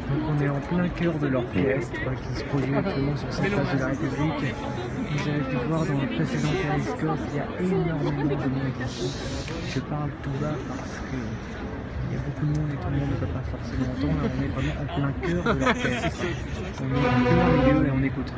Donc on est en plein cœur de l'orchestre qui se produit actuellement sur cette place de la République. Vous avez pu voir dans le précédent périscope, il y a énormément de monde ici. Je parle tout bas parce que il y a beaucoup de monde et tout le monde ne peut pas forcément entendre. On est vraiment en plein cœur de l'orchestre. On est en plein milieu et on écoute.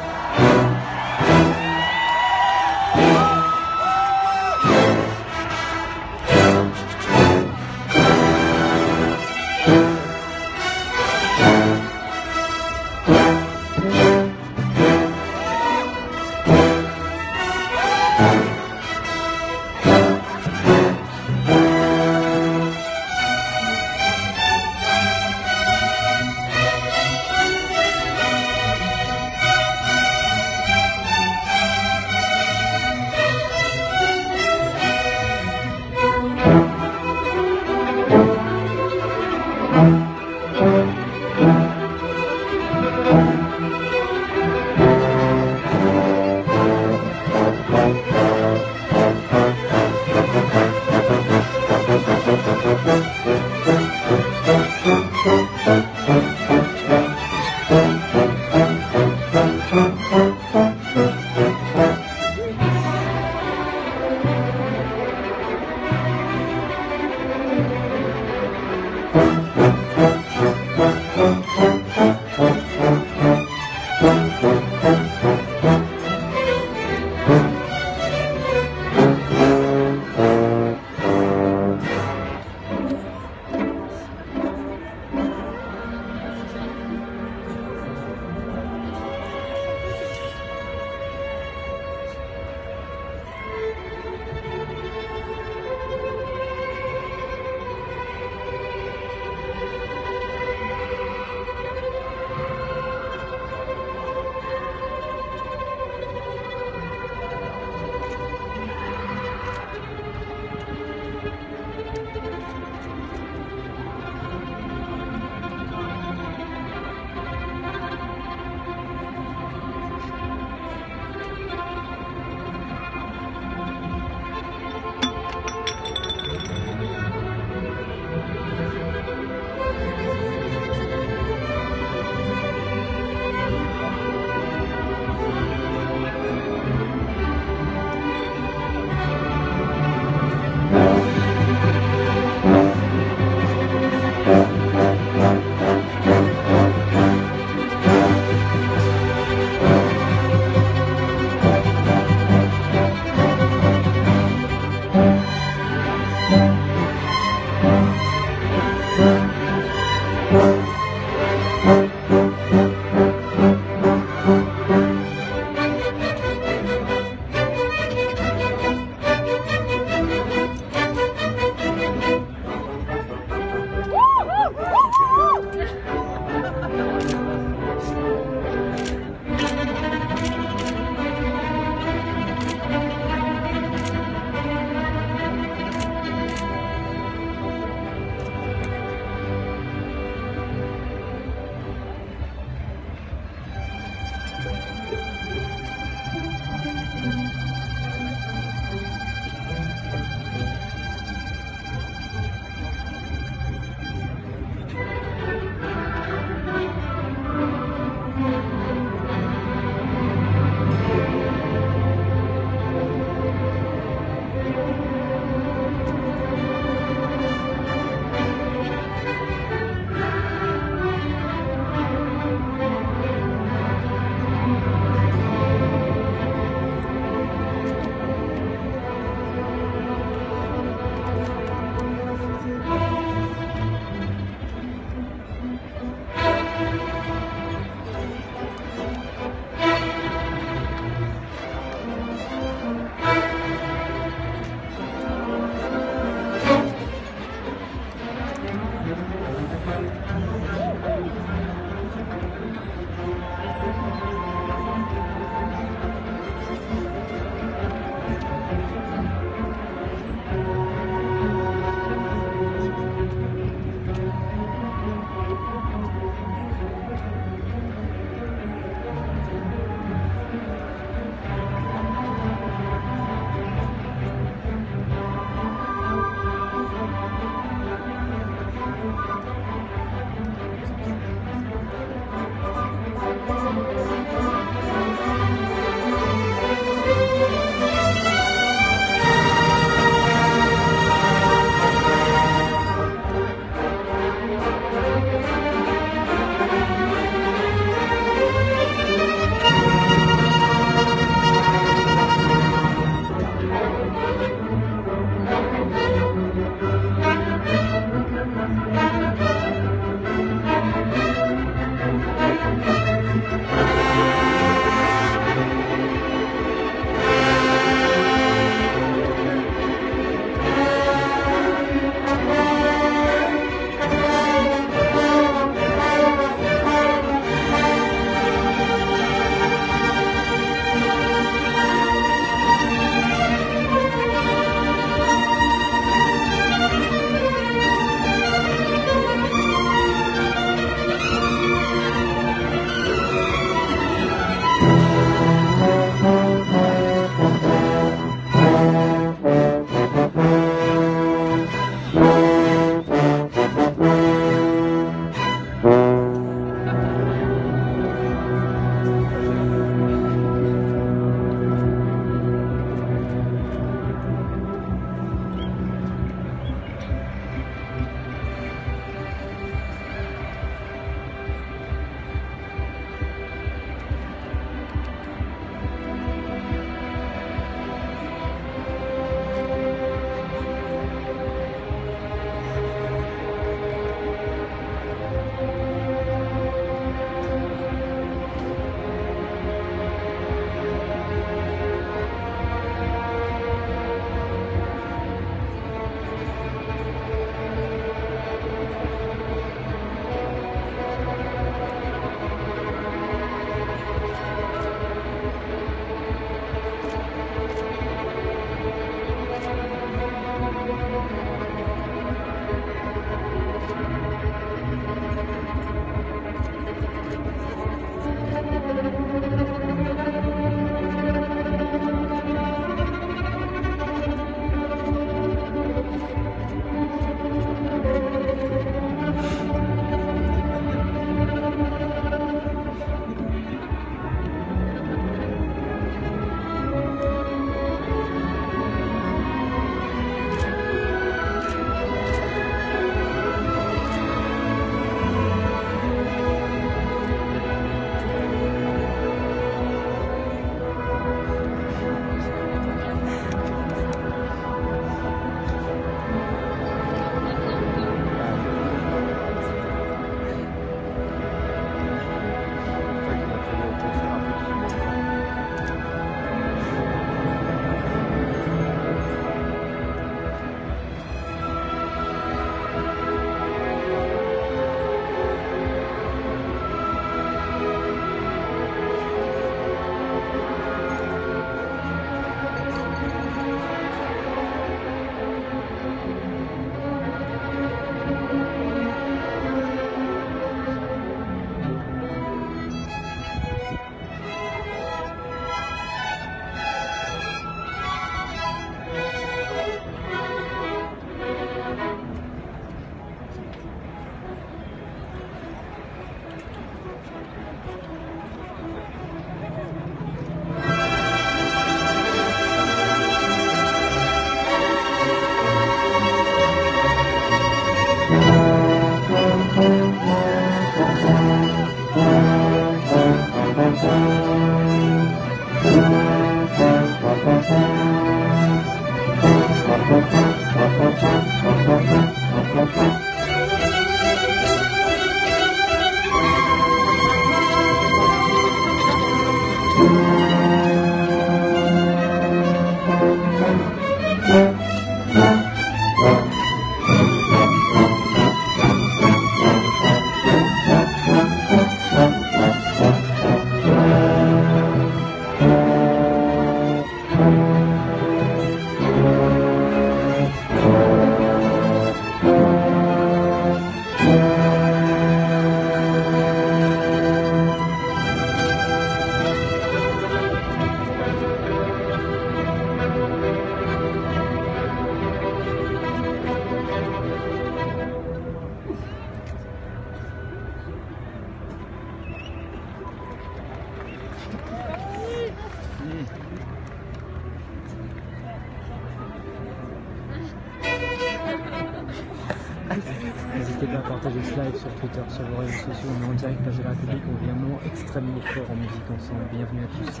partager ce live sur Twitter, sur vos réseaux sociaux. On est en direct Place de la République, on vit un moment extrêmement fort en musique ensemble. Bienvenue à tous.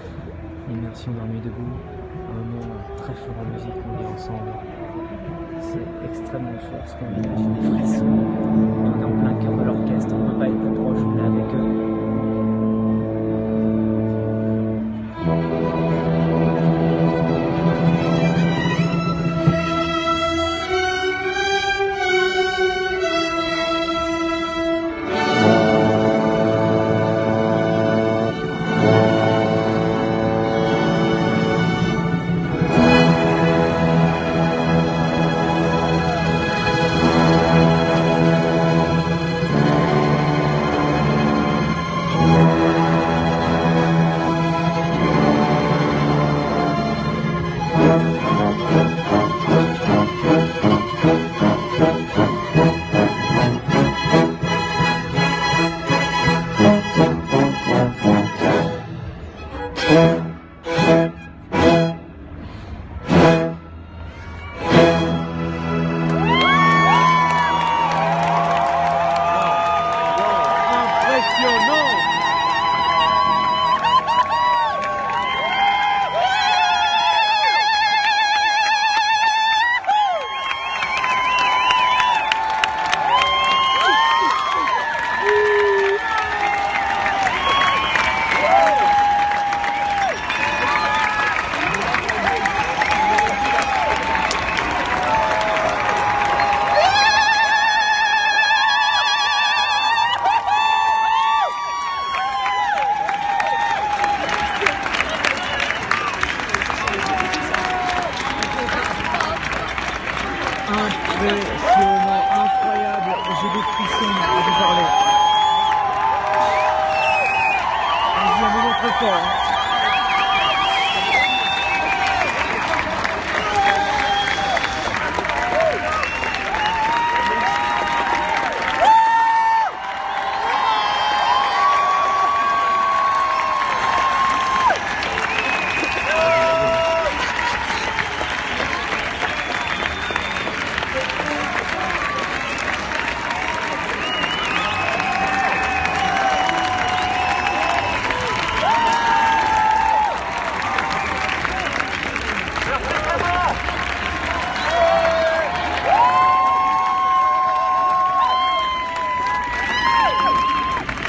Immersion dans la nuit debout, un moment très fort en musique qu'on vit ensemble. C'est extrêmement fort ce qu'on vit là, j'ai des frissons. On est en plein cœur de l'orchestre, on ne peut pas être plus proche, on est avec eux. Impressionnant, incroyable, j'ai des frissons à vous parler. On vit un moment très fort. Hein.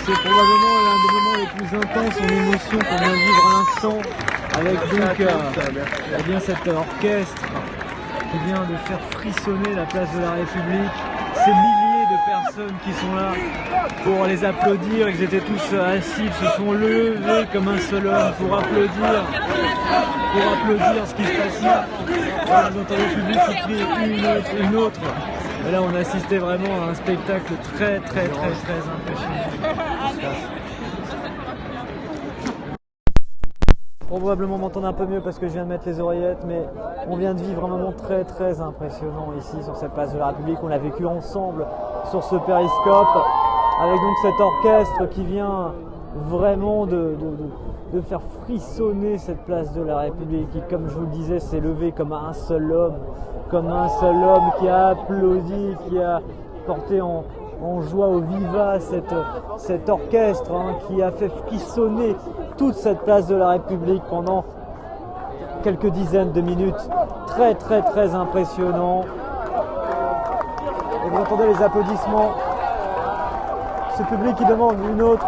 C'est probablement l'un des moments les plus intenses en émotion qu'on vient de vivre à l'instant, avec donc bien cet orchestre qui vient de faire frissonner la place de la République. Ces milliers de personnes qui sont là pour les applaudir, ils étaient tous assis, ils se sont levés comme un seul homme pour applaudir ce qui se passe là. Vous entendez le public qui crie une autre. Et là, on assistait vraiment à un spectacle très impressionnant. Probablement m'entendre un peu mieux parce que je viens de mettre les oreillettes, mais on vient de vivre un moment très impressionnant ici sur cette place de la République. On l'a vécu ensemble sur ce périscope avec donc cet orchestre qui vient vraiment de faire frissonner cette place de la République qui, comme je vous le disais, s'est levé comme un seul homme qui a applaudi, qui a porté en joie au viva cet orchestre qui a fait frissonner toute cette place de la République pendant quelques dizaines de minutes. Très impressionnant. Et vous entendez les applaudissements. Ce public qui demande une autre.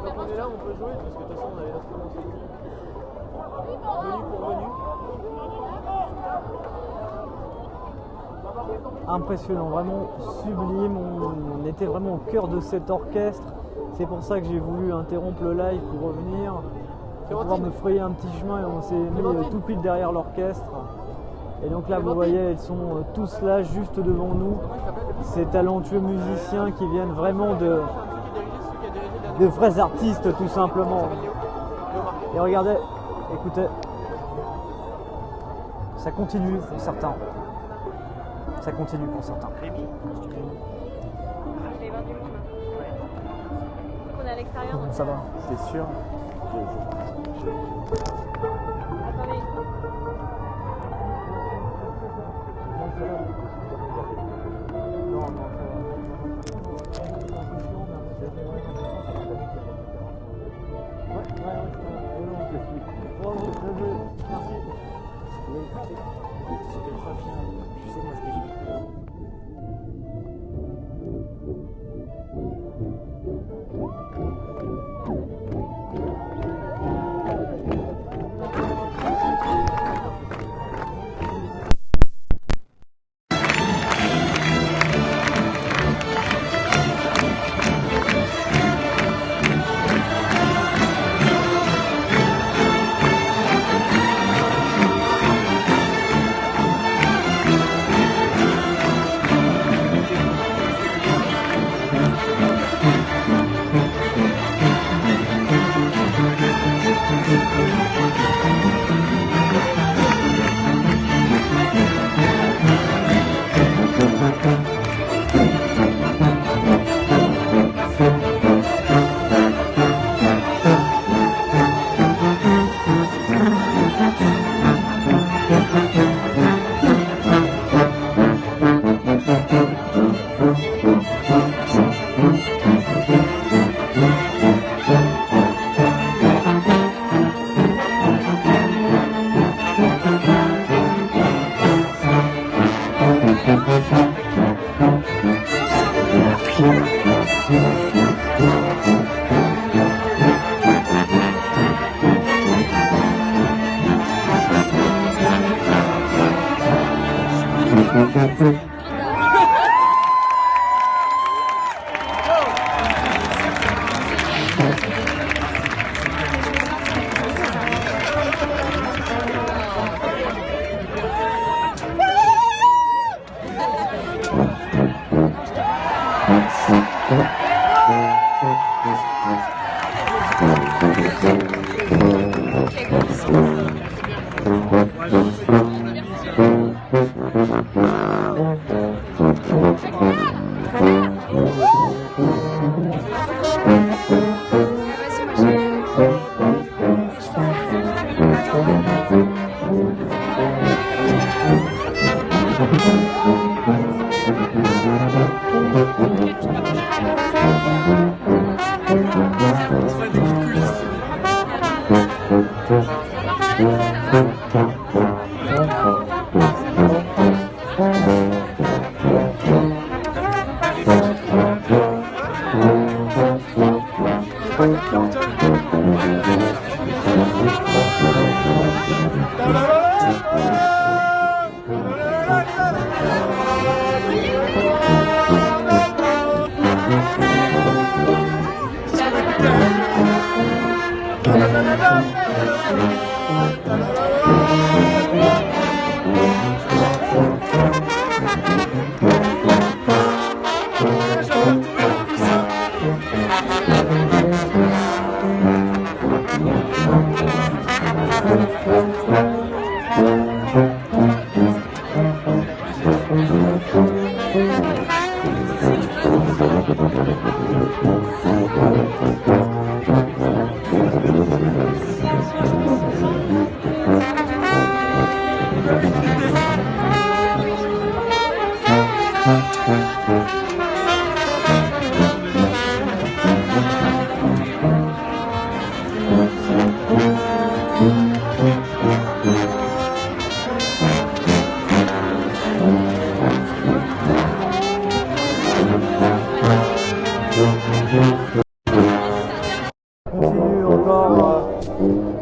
Quand on est là, on peut jouer parce que de toute façon on avait l'instrument sur nous. Venu pour venu. Impressionnant, vraiment sublime. On était vraiment au cœur de cet orchestre. C'est pour ça que j'ai voulu interrompre le live pour revenir. pour pouvoir me frayer un petit chemin, et on s'est mis tout pile derrière l'orchestre. Et donc là, vous voyez, ils sont tous là, juste devant nous. Ces talentueux musiciens qui viennent vraiment de vrais artistes, tout simplement. Et regardez, écoutez, ça continue pour certains. Ça continue pour certains. On est à l'extérieur. Ça va. C'est sûr. Attendez.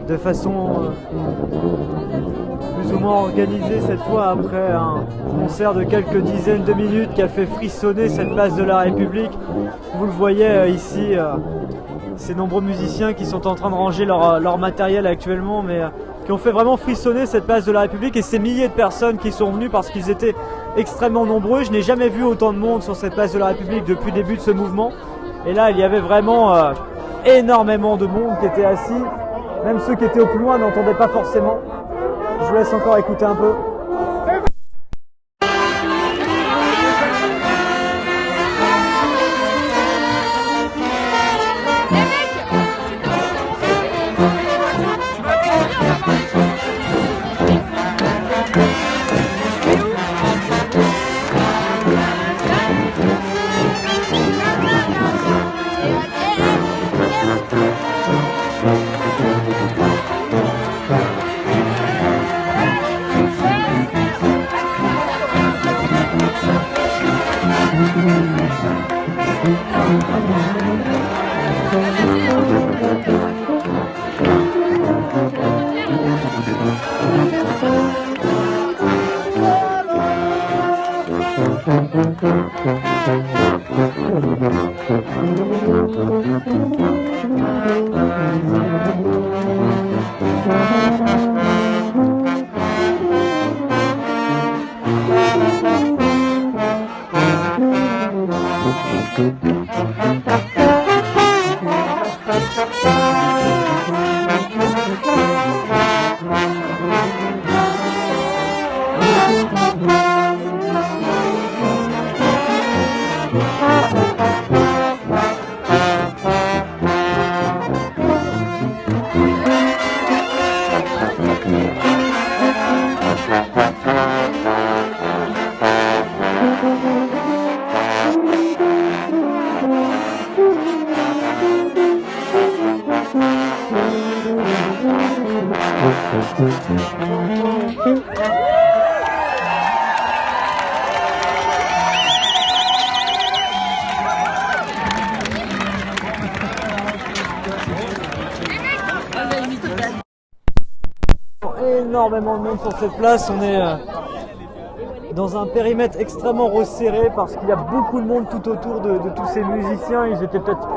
De façon plus ou moins organisée cette fois, après un concert de quelques dizaines de minutes qui a fait frissonner cette place de la République. Vous le voyez ici, ces nombreux musiciens qui sont en train de ranger leur matériel actuellement, mais qui ont fait vraiment frissonner cette place de la République et ces milliers de personnes qui sont venues parce qu'ils étaient extrêmement nombreux. Je n'ai jamais vu autant de monde sur cette place de la République depuis le début de ce mouvement. Et là, il y avait vraiment énormément de monde qui était assis. Même ceux qui étaient au plus loin n'entendaient pas forcément. Je vous laisse encore écouter un peu. Énormément de monde sur cette place, on est dans un périmètre extrêmement resserré parce qu'il y a beaucoup de monde tout autour de tous ces musiciens. Ils étaient peut-être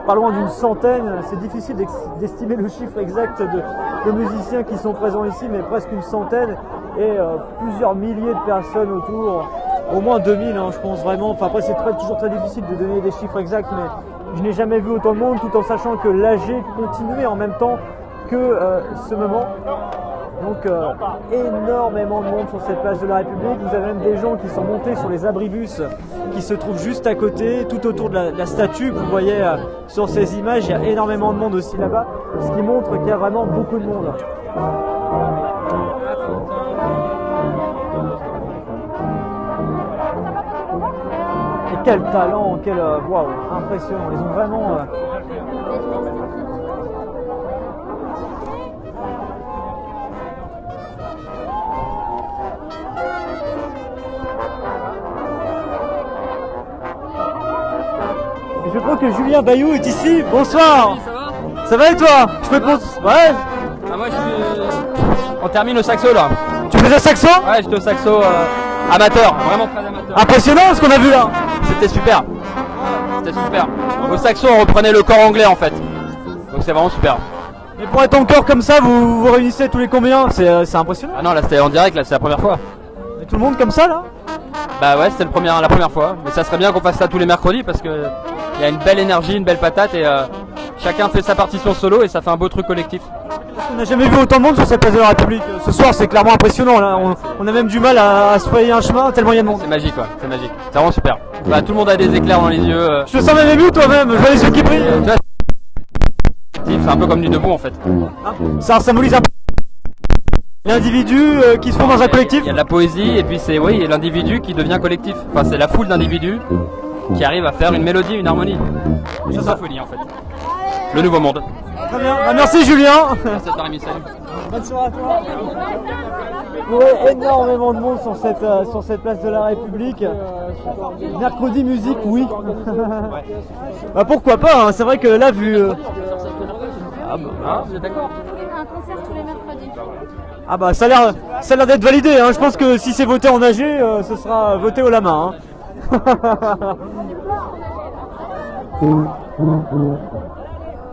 pas loin d'une centaine, c'est difficile d'estimer le chiffre exact de musiciens qui sont présents ici, mais presque une centaine et plusieurs milliers de personnes autour, au moins 2000 je pense vraiment. Enfin après c'est toujours très difficile de donner des chiffres exacts, mais je n'ai jamais vu autant de monde tout en sachant que l'AG continuait en même temps que ce moment. Donc énormément de monde sur cette place de la République. Vous avez même des gens qui sont montés sur les abribus qui se trouvent juste à côté, tout autour de la statue que vous voyez sur ces images. Il y a énormément de monde aussi là-bas, ce qui montre qu'il y a vraiment beaucoup de monde. Et quel talent, quel waouh, impressionnant. Ils ont vraiment Je crois que Julien Bayou est ici. Bonsoir. Oui, ça va ? Ça va et toi? Je peux te poser. Ouais. Ah, moi, on termine au saxo là. Tu faisais saxo? Ouais, j'étais au saxo amateur, vraiment très amateur. Impressionnant ce qu'on a vu là. C'était super. C'était super. Au saxo, on reprenait le corps anglais en fait. Donc c'est vraiment super. Et pour être en chœur comme ça, vous vous réunissez tous les combien? C'est impressionnant. Ah non, là c'était en direct, là c'est la première fois. Et tout le monde comme ça là? Bah ouais, c'était la première fois. Mais ça serait bien qu'on fasse ça tous les mercredis parce que il y a une belle énergie, une belle patate et chacun fait sa partition solo et ça fait un beau truc collectif. On n'a jamais vu autant de monde sur cette place de la République. Ce soir c'est clairement impressionnant là. On a même du mal à se frayer un chemin tellement il y a de monde. C'est magique quoi, c'est magique. C'est vraiment super. Bah, tout le monde a des éclairs dans les yeux. Je te sens même ému toi-même, je vois les yeux qui brillent. C'est un peu comme du debout en fait. Ça symbolise un peu l'individu qui se font dans un collectif. Il y a de la poésie et puis c'est l'individu qui devient collectif. Enfin c'est la foule d'individus qui arrive à faire une mélodie, une harmonie. Une symphonie en fait. Le nouveau monde. Très bien, bah, merci Julien. Merci à toi Rémi, salut. Bonne soirée à toi. Ouais, énormément de monde sur cette place de la République. Mercredi musique, oui. Bah pourquoi pas, hein. C'est vrai que là vu... vous êtes d'accord? Un concert tous les mercredis. Ah bah ça a l'air d'être validé, hein. Je pense que si c'est voté en AG, ce sera voté au la main. Hein.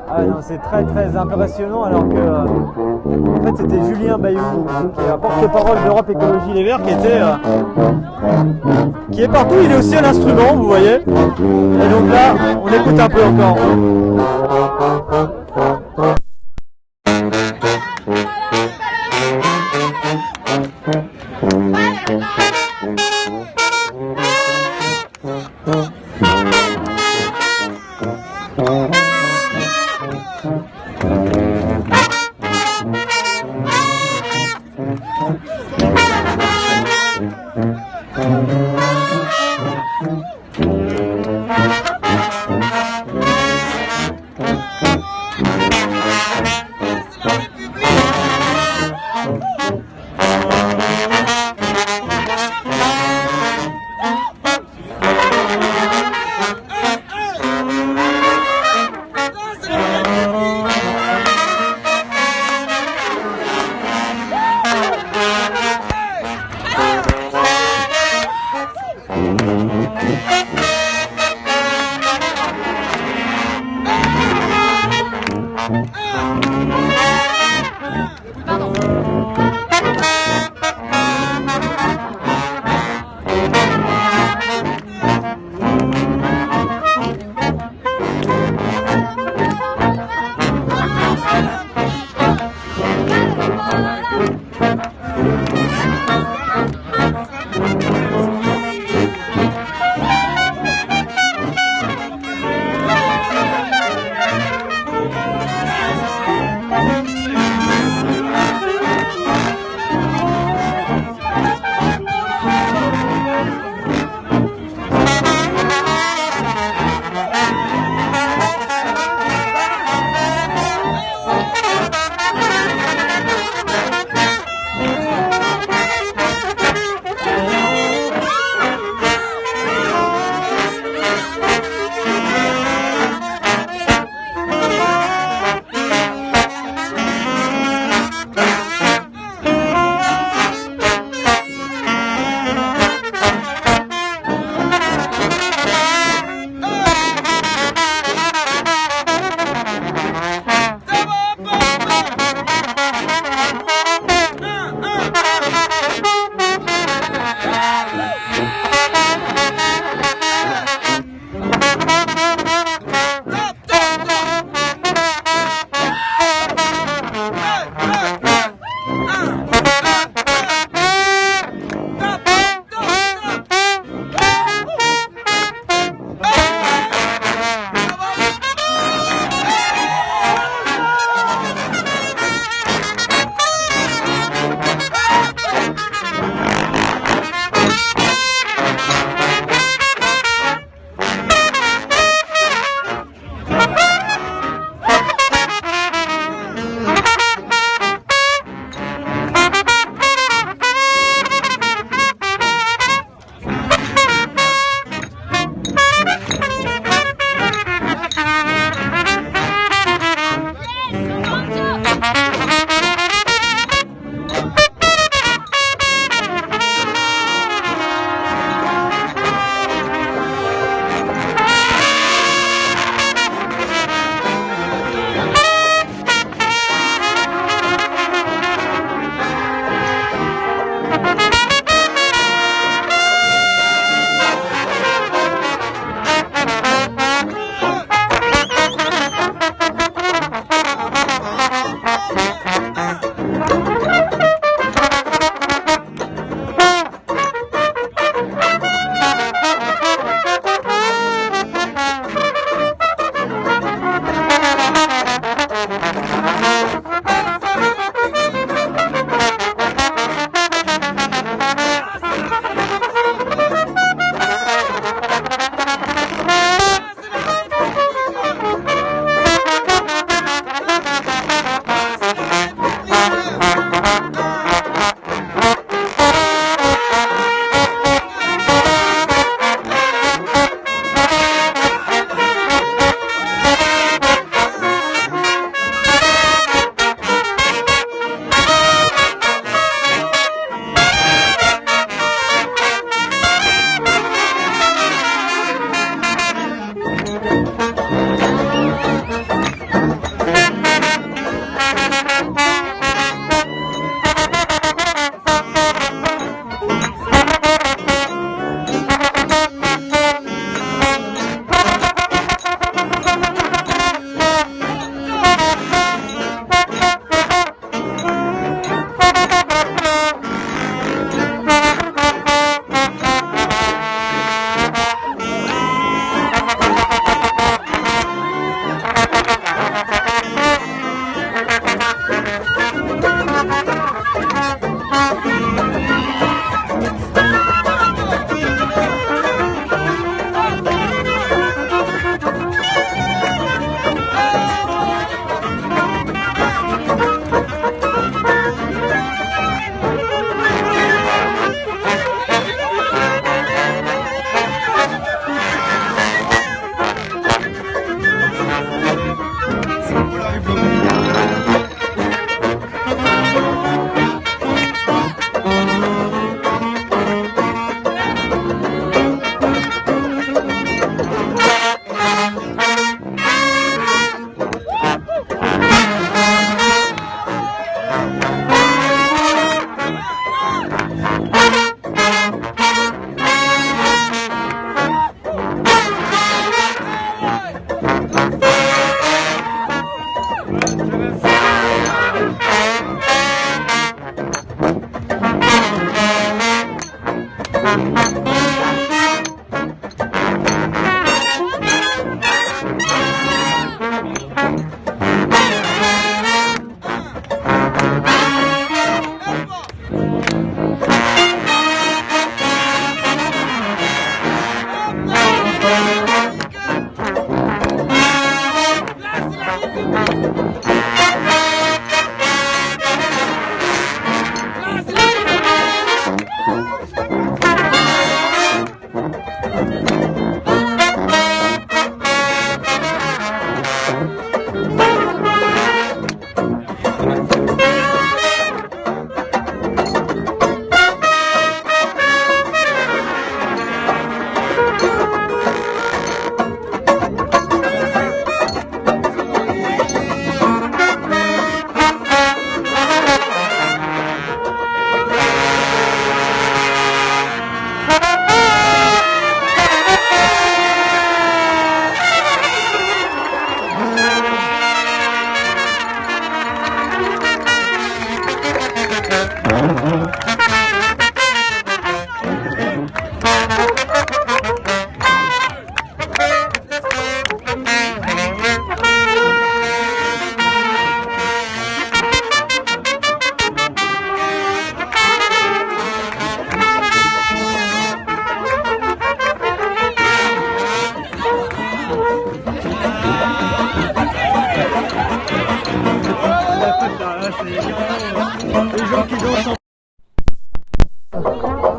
Ah non, c'est très très impressionnant alors que en fait c'était Julien Bayou qui est porte-parole d'Europe Écologie Les Verts qui est partout, il est aussi à l'instrument, vous voyez. Et donc là, on écoute un peu encore.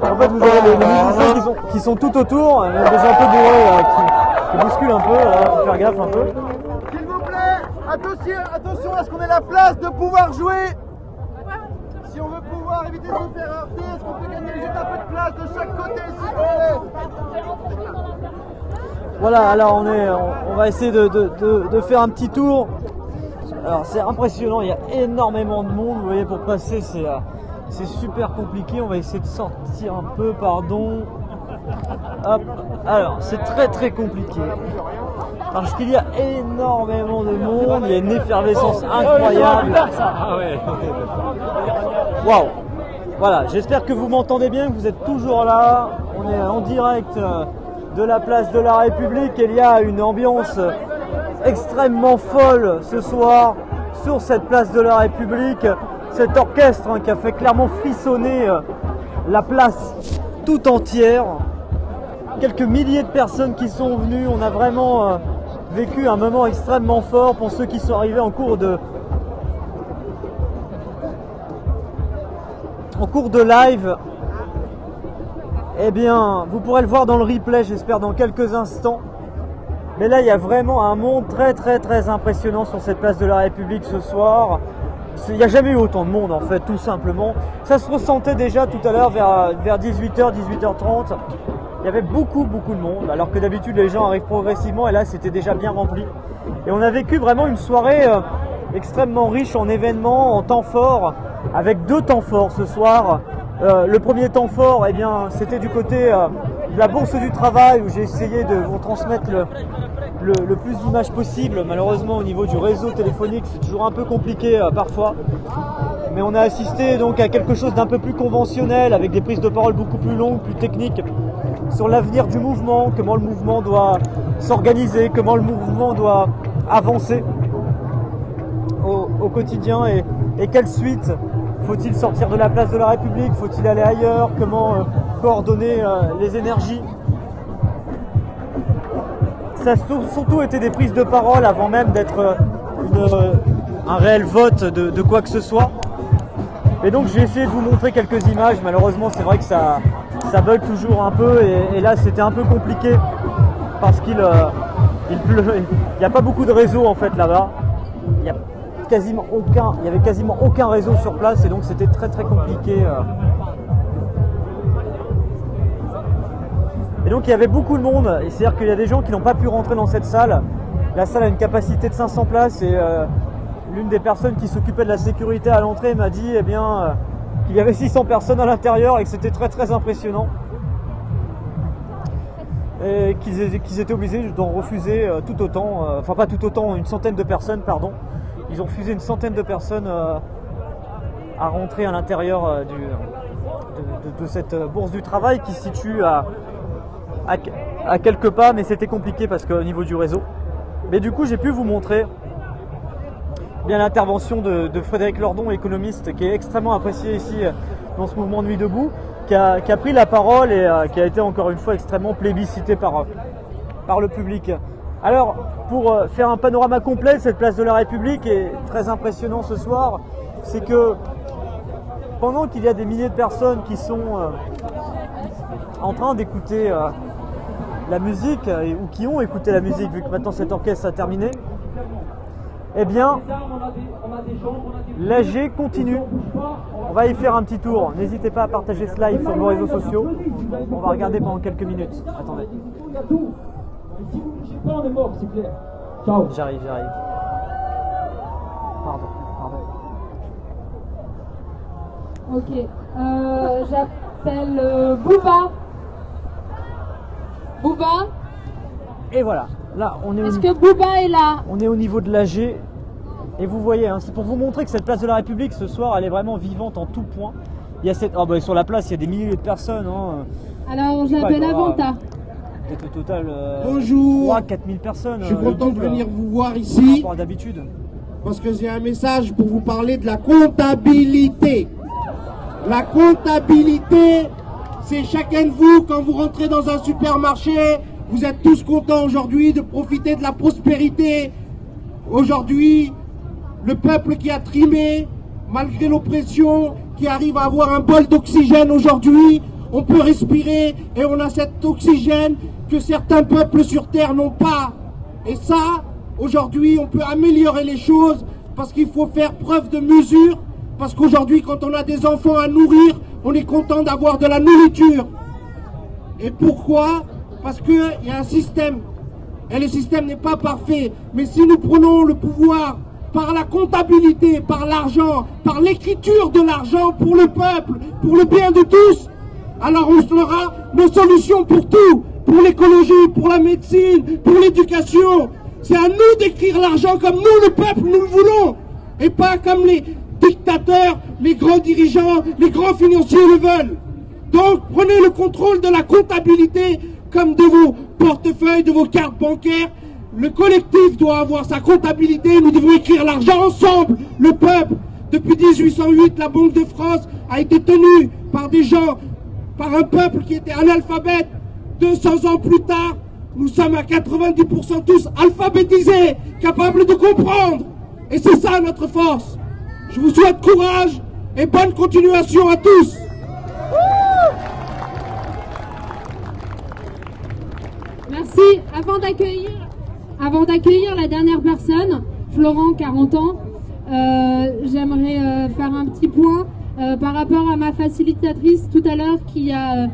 En fait, vous avez les musiciens qui sont tout autour, il y a des gens un peu bourrés qui bousculent un peu, il faut faire gaffe un peu. S'il vous plaît, attention à ce qu'on ait la place de pouvoir jouer. Si on veut pouvoir éviter de nous faire heurter, est-ce qu'on peut gagner juste un peu de place de chaque côté, s'il vous plaît? Voilà, alors on va essayer de faire un petit tour. Alors c'est impressionnant, il y a énormément de monde, vous voyez, pour passer c'est super compliqué. On va essayer de sortir un peu, pardon. Hop, alors c'est très compliqué parce qu'il y a énormément de monde, il y a une effervescence incroyable. Waouh! Voilà, j'espère que vous m'entendez bien, que vous êtes toujours là. On est en direct de la place de la République et il y a une ambiance extrêmement folle ce soir sur cette place de la République. Cet orchestre qui a fait clairement frissonner la place tout entière. Quelques milliers de personnes qui sont venues. On a vraiment vécu un moment extrêmement fort. Pour ceux qui sont arrivés en cours de live, eh bien vous pourrez le voir dans le replay, j'espère, dans quelques instants. Mais là il y a vraiment un monde très impressionnant sur cette place de la République ce soir. Il n'y a jamais eu autant de monde en fait, tout simplement. Ça se ressentait déjà tout à l'heure vers 18h, 18h30. Il y avait beaucoup de monde, alors que d'habitude les gens arrivent progressivement et là c'était déjà bien rempli. Et on a vécu vraiment une soirée extrêmement riche en événements, en temps forts, avec deux temps forts ce soir. Le premier temps fort, eh bien, c'était du côté de la Bourse du Travail où j'ai essayé de vous transmettre le plus d'images possible. Malheureusement au niveau du réseau téléphonique c'est toujours un peu compliqué parfois, mais on a assisté donc à quelque chose d'un peu plus conventionnel avec des prises de parole beaucoup plus longues, plus techniques sur l'avenir du mouvement, comment le mouvement doit s'organiser, comment le mouvement doit avancer au quotidien et quelle suite. Faut-il sortir de la place de la République, faut-il aller ailleurs, comment coordonner les énergies. Ça a surtout été des prises de parole avant même d'être un réel vote de quoi que ce soit. Et donc j'ai essayé de vous montrer quelques images. Malheureusement c'est vrai que ça bug toujours un peu et là c'était un peu compliqué parce qu'il pleut. Il n'y a pas beaucoup de réseau en fait là-bas. Il y avait quasiment aucun réseau sur place et donc c'était très compliqué. Et donc il y avait beaucoup de monde, et c'est-à-dire qu'il y a des gens qui n'ont pas pu rentrer dans cette salle. La salle a une capacité de 500 places et l'une des personnes qui s'occupait de la sécurité à l'entrée m'a dit qu'il y avait 600 personnes à l'intérieur et que c'était très impressionnant. Et qu'ils étaient obligés d'en refuser tout autant, enfin pas tout autant, une centaine de personnes, pardon. Ils ont refusé une centaine de personnes à rentrer à l'intérieur de cette bourse du travail qui se situe à quelques pas, mais c'était compliqué parce qu'au niveau du réseau. Mais du coup, j'ai pu vous montrer bien l'intervention de Frédéric Lordon, économiste, qui est extrêmement apprécié ici dans ce mouvement Nuit debout, qui a pris la parole et qui a été encore une fois extrêmement plébiscité par le public. Alors, pour faire un panorama complet de cette place de la République, et très impressionnant ce soir, c'est que pendant qu'il y a des milliers de personnes qui sont en train d'écouter la musique, ou qui ont écouté la musique, vu que maintenant cet orchestre a terminé, eh bien, l'AG continue. On va y faire un petit tour. N'hésitez pas à partager ce live sur vos réseaux sociaux. On va regarder pendant quelques minutes. Attendez. Si vous ne bougez pas, on est mort, c'est clair. Ciao. J'arrive. Pardon. Ok. J'appelle Bouba. Bouba. Et voilà. Là, Est-ce que Bouba est là? On est au niveau de l'AG. Et vous voyez, hein, c'est pour vous montrer que cette place de la République, ce soir, elle est vraiment vivante en tout point. Il y a sur la place, il y a des milliers de personnes. Hein. Alors, j'appelle Avanta. Peut-être au total Bonjour. 3-4 000 personnes. Je suis content de venir vous voir par ici rapport à d'habitude. parce que j'ai un message pour vous parler de la comptabilité. La comptabilité, c'est chacun de vous, quand vous rentrez dans un supermarché, vous êtes tous contents aujourd'hui de profiter de la prospérité. Aujourd'hui, le peuple qui a trimé, malgré l'oppression, qui arrive à avoir un bol d'oxygène aujourd'hui, on peut respirer et on a cet oxygène que certains peuples sur Terre n'ont pas. Et ça, aujourd'hui, on peut améliorer les choses parce qu'il faut faire preuve de mesure, parce qu'aujourd'hui, quand on a des enfants à nourrir, on est content d'avoir de la nourriture. Et pourquoi? Parce qu'il y a un système, et le système n'est pas parfait. Mais si nous prenons le pouvoir par la comptabilité, par l'argent, par l'écriture de l'argent pour le peuple, pour le bien de tous, alors on aura nos solutions pour tout, pour l'écologie, pour la médecine, pour l'éducation. C'est à nous d'écrire l'argent comme nous, le peuple, nous le voulons, et pas comme les dictateurs, les grands dirigeants, les grands financiers le veulent. Donc prenez le contrôle de la comptabilité comme de vos portefeuilles, de vos cartes bancaires. Le collectif doit avoir sa comptabilité, nous devons écrire l'argent ensemble, le peuple. Depuis 1808, la Banque de France a été tenue par des gens, par un peuple qui était analphabète. 200 ans plus tard, nous sommes à 90% tous alphabétisés, capables de comprendre. Et c'est ça notre force. Je vous souhaite courage et bonne continuation à tous. Merci. Avant d'accueillir la dernière personne, Florent, 40 ans, j'aimerais faire un petit point par rapport à ma facilitatrice tout à l'heure qui a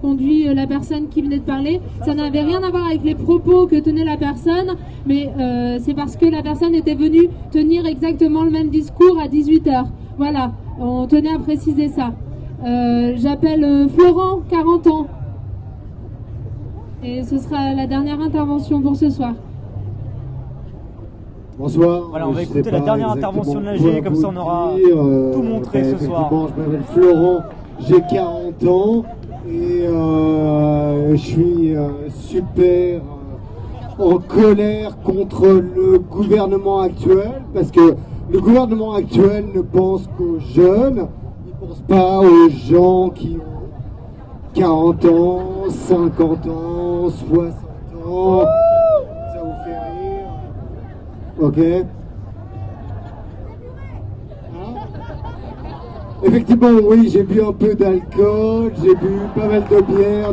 conduit la personne qui venait de parler. Ça n'avait rien à voir avec les propos que tenait la personne, mais c'est parce que la personne était venue tenir exactement le même discours à 18h. Voilà, on tenait à préciser ça. J'appelle Florent, 40 ans. Et ce sera la dernière intervention pour ce soir. Bonsoir. Voilà, on va écouter la dernière intervention de l'AG, comme ça on aura tout montré ce soir. Je m'appelle Florent, j'ai 40 ans et je suis super en colère contre le gouvernement actuel parce que le gouvernement actuel ne pense qu'aux jeunes, il ne pense pas aux gens qui ont 40 ans, 50 ans, 60 ans. Ça vous fait rire? Ok. Effectivement, oui, j'ai bu un peu d'alcool, j'ai bu pas mal de bière,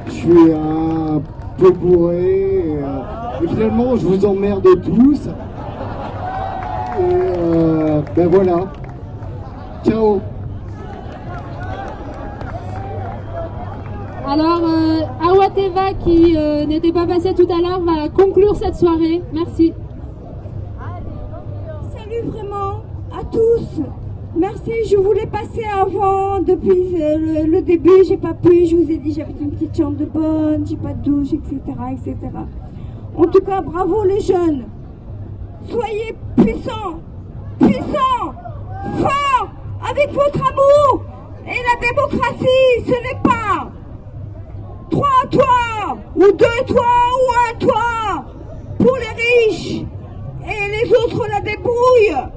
je suis un peu bourré, et finalement, je vous emmerde tous. Et ben voilà. Ciao. Alors, Awateva, qui n'était pas passé tout à l'heure, va conclure cette soirée. Merci. Salut vraiment à tous. Merci, je voulais passer avant, depuis le début, j'ai pas pu, je vous ai dit j'avais une petite chambre de bonne, j'ai pas de douche, etc., etc. En tout cas, bravo les jeunes. Soyez puissants, puissant, fort, avec votre amour. Et la démocratie, ce n'est pas 3 toits, ou 2 toits, ou 1 toit pour les riches, et les autres la débrouillent.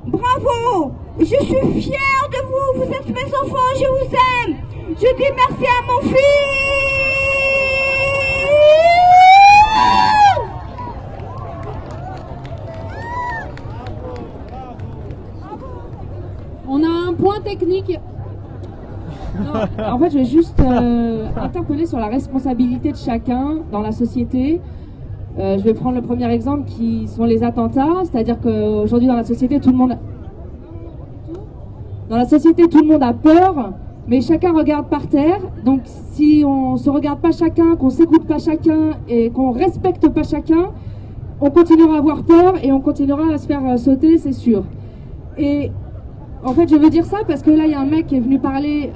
Bravo, je suis fière de vous, vous êtes mes enfants, je vous aime. Je dis merci à mon fils. On a un point technique. Non, en fait, je vais juste interpeller sur la responsabilité de chacun dans la société. Je vais prendre le premier exemple qui sont les attentats, c'est-à-dire qu'aujourd'hui dans la société tout le monde a peur, mais chacun regarde par terre. Donc si on se regarde pas chacun, qu'on s'écoute pas chacun et qu'on respecte pas chacun, on continuera à avoir peur et on continuera à se faire sauter, c'est sûr. Et en fait, je veux dire ça parce que là, il y a un mec qui est venu parler,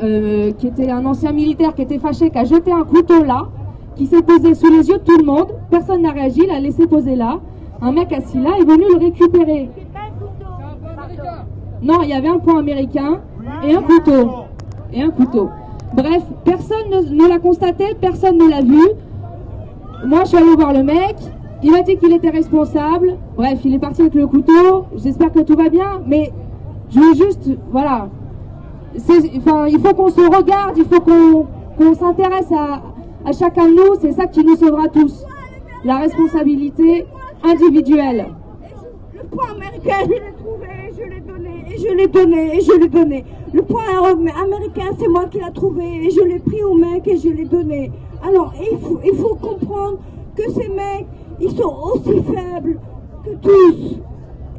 qui était un ancien militaire, qui était fâché, qui a jeté un couteau là, qui s'est posé sous les yeux de tout le monde. Personne n'a réagi, il l'a laissé poser là. Un mec assis là est venu le récupérer. Non, il y avait un point américain et un couteau. Et un couteau. Bref, personne ne l'a constaté, personne ne l'a vu. Moi, je suis allée voir le mec. Il m'a dit qu'il était responsable. Bref, il est parti avec le couteau. J'espère que tout va bien, mais je veux juste, voilà. Il faut qu'on se regarde, il faut qu'on s'intéresse à chacun de nous. C'est ça qui nous sauvera tous. La responsabilité individuelle. Le point américain, je l'ai trouvé, je l'ai donné, et je l'ai donné, et je l'ai donné. Le point américain, c'est moi qui l'ai trouvé, et je l'ai pris au mec, et je l'ai donné. Alors, il faut comprendre que ces mecs, ils sont aussi faibles que tous.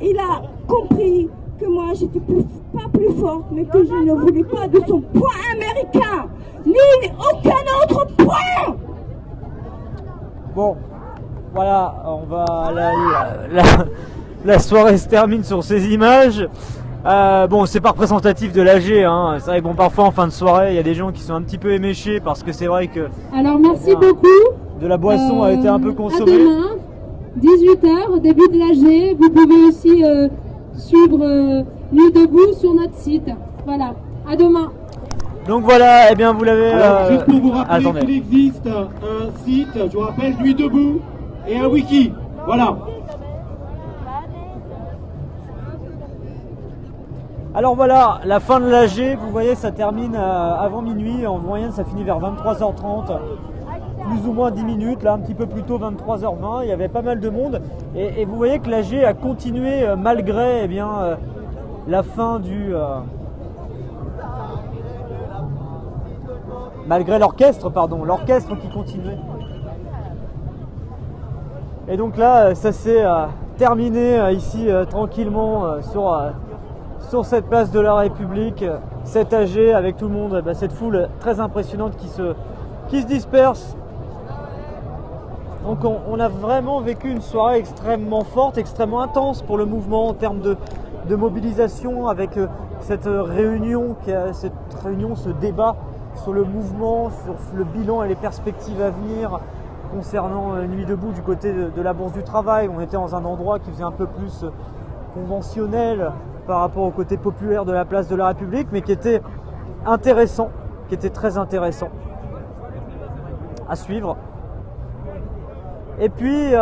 Il a compris que moi, j'étais pas plus forte, mais que je ne voulais pas de son point américain, ni aucun autre point. Bon, voilà, on va la soirée se termine sur ces images. Bon, c'est pas représentatif de l'AG, hein. C'est vrai que bon, parfois en fin de soirée, il y a des gens qui sont un petit peu éméchés parce que c'est vrai que Alors merci beaucoup. De la boisson a été un peu consommée. À demain, 18h, début de l'AG. Vous pouvez aussi suivre Nuit debout sur notre site. Voilà, à demain. Donc voilà, eh bien vous l'avez... Alors, juste pour vous rappeler attendez. qu'il existe un site, je vous rappelle, Nuit debout, et un wiki. Voilà. Alors voilà, la fin de l'AG, vous voyez, ça termine avant minuit. En moyenne, ça finit vers 23h30. Plus ou moins 10 minutes, là un petit peu plus tôt 23h20, il y avait pas mal de monde et vous voyez que l'AG a continué malgré la fin du... malgré l'orchestre qui continuait. Et donc là ça s'est terminé ici tranquillement sur cette place de la République, cette AG avec tout le monde, cette foule très impressionnante qui se disperse. Donc on a vraiment vécu une soirée extrêmement forte, extrêmement intense pour le mouvement en termes de mobilisation avec cette réunion, ce débat sur le mouvement, sur le bilan et les perspectives à venir concernant Nuit debout du côté de la Bourse du Travail. On était dans un endroit qui faisait un peu plus conventionnel par rapport au côté populaire de la place de la République, mais qui était intéressant, qui était très intéressant à suivre. Et puis,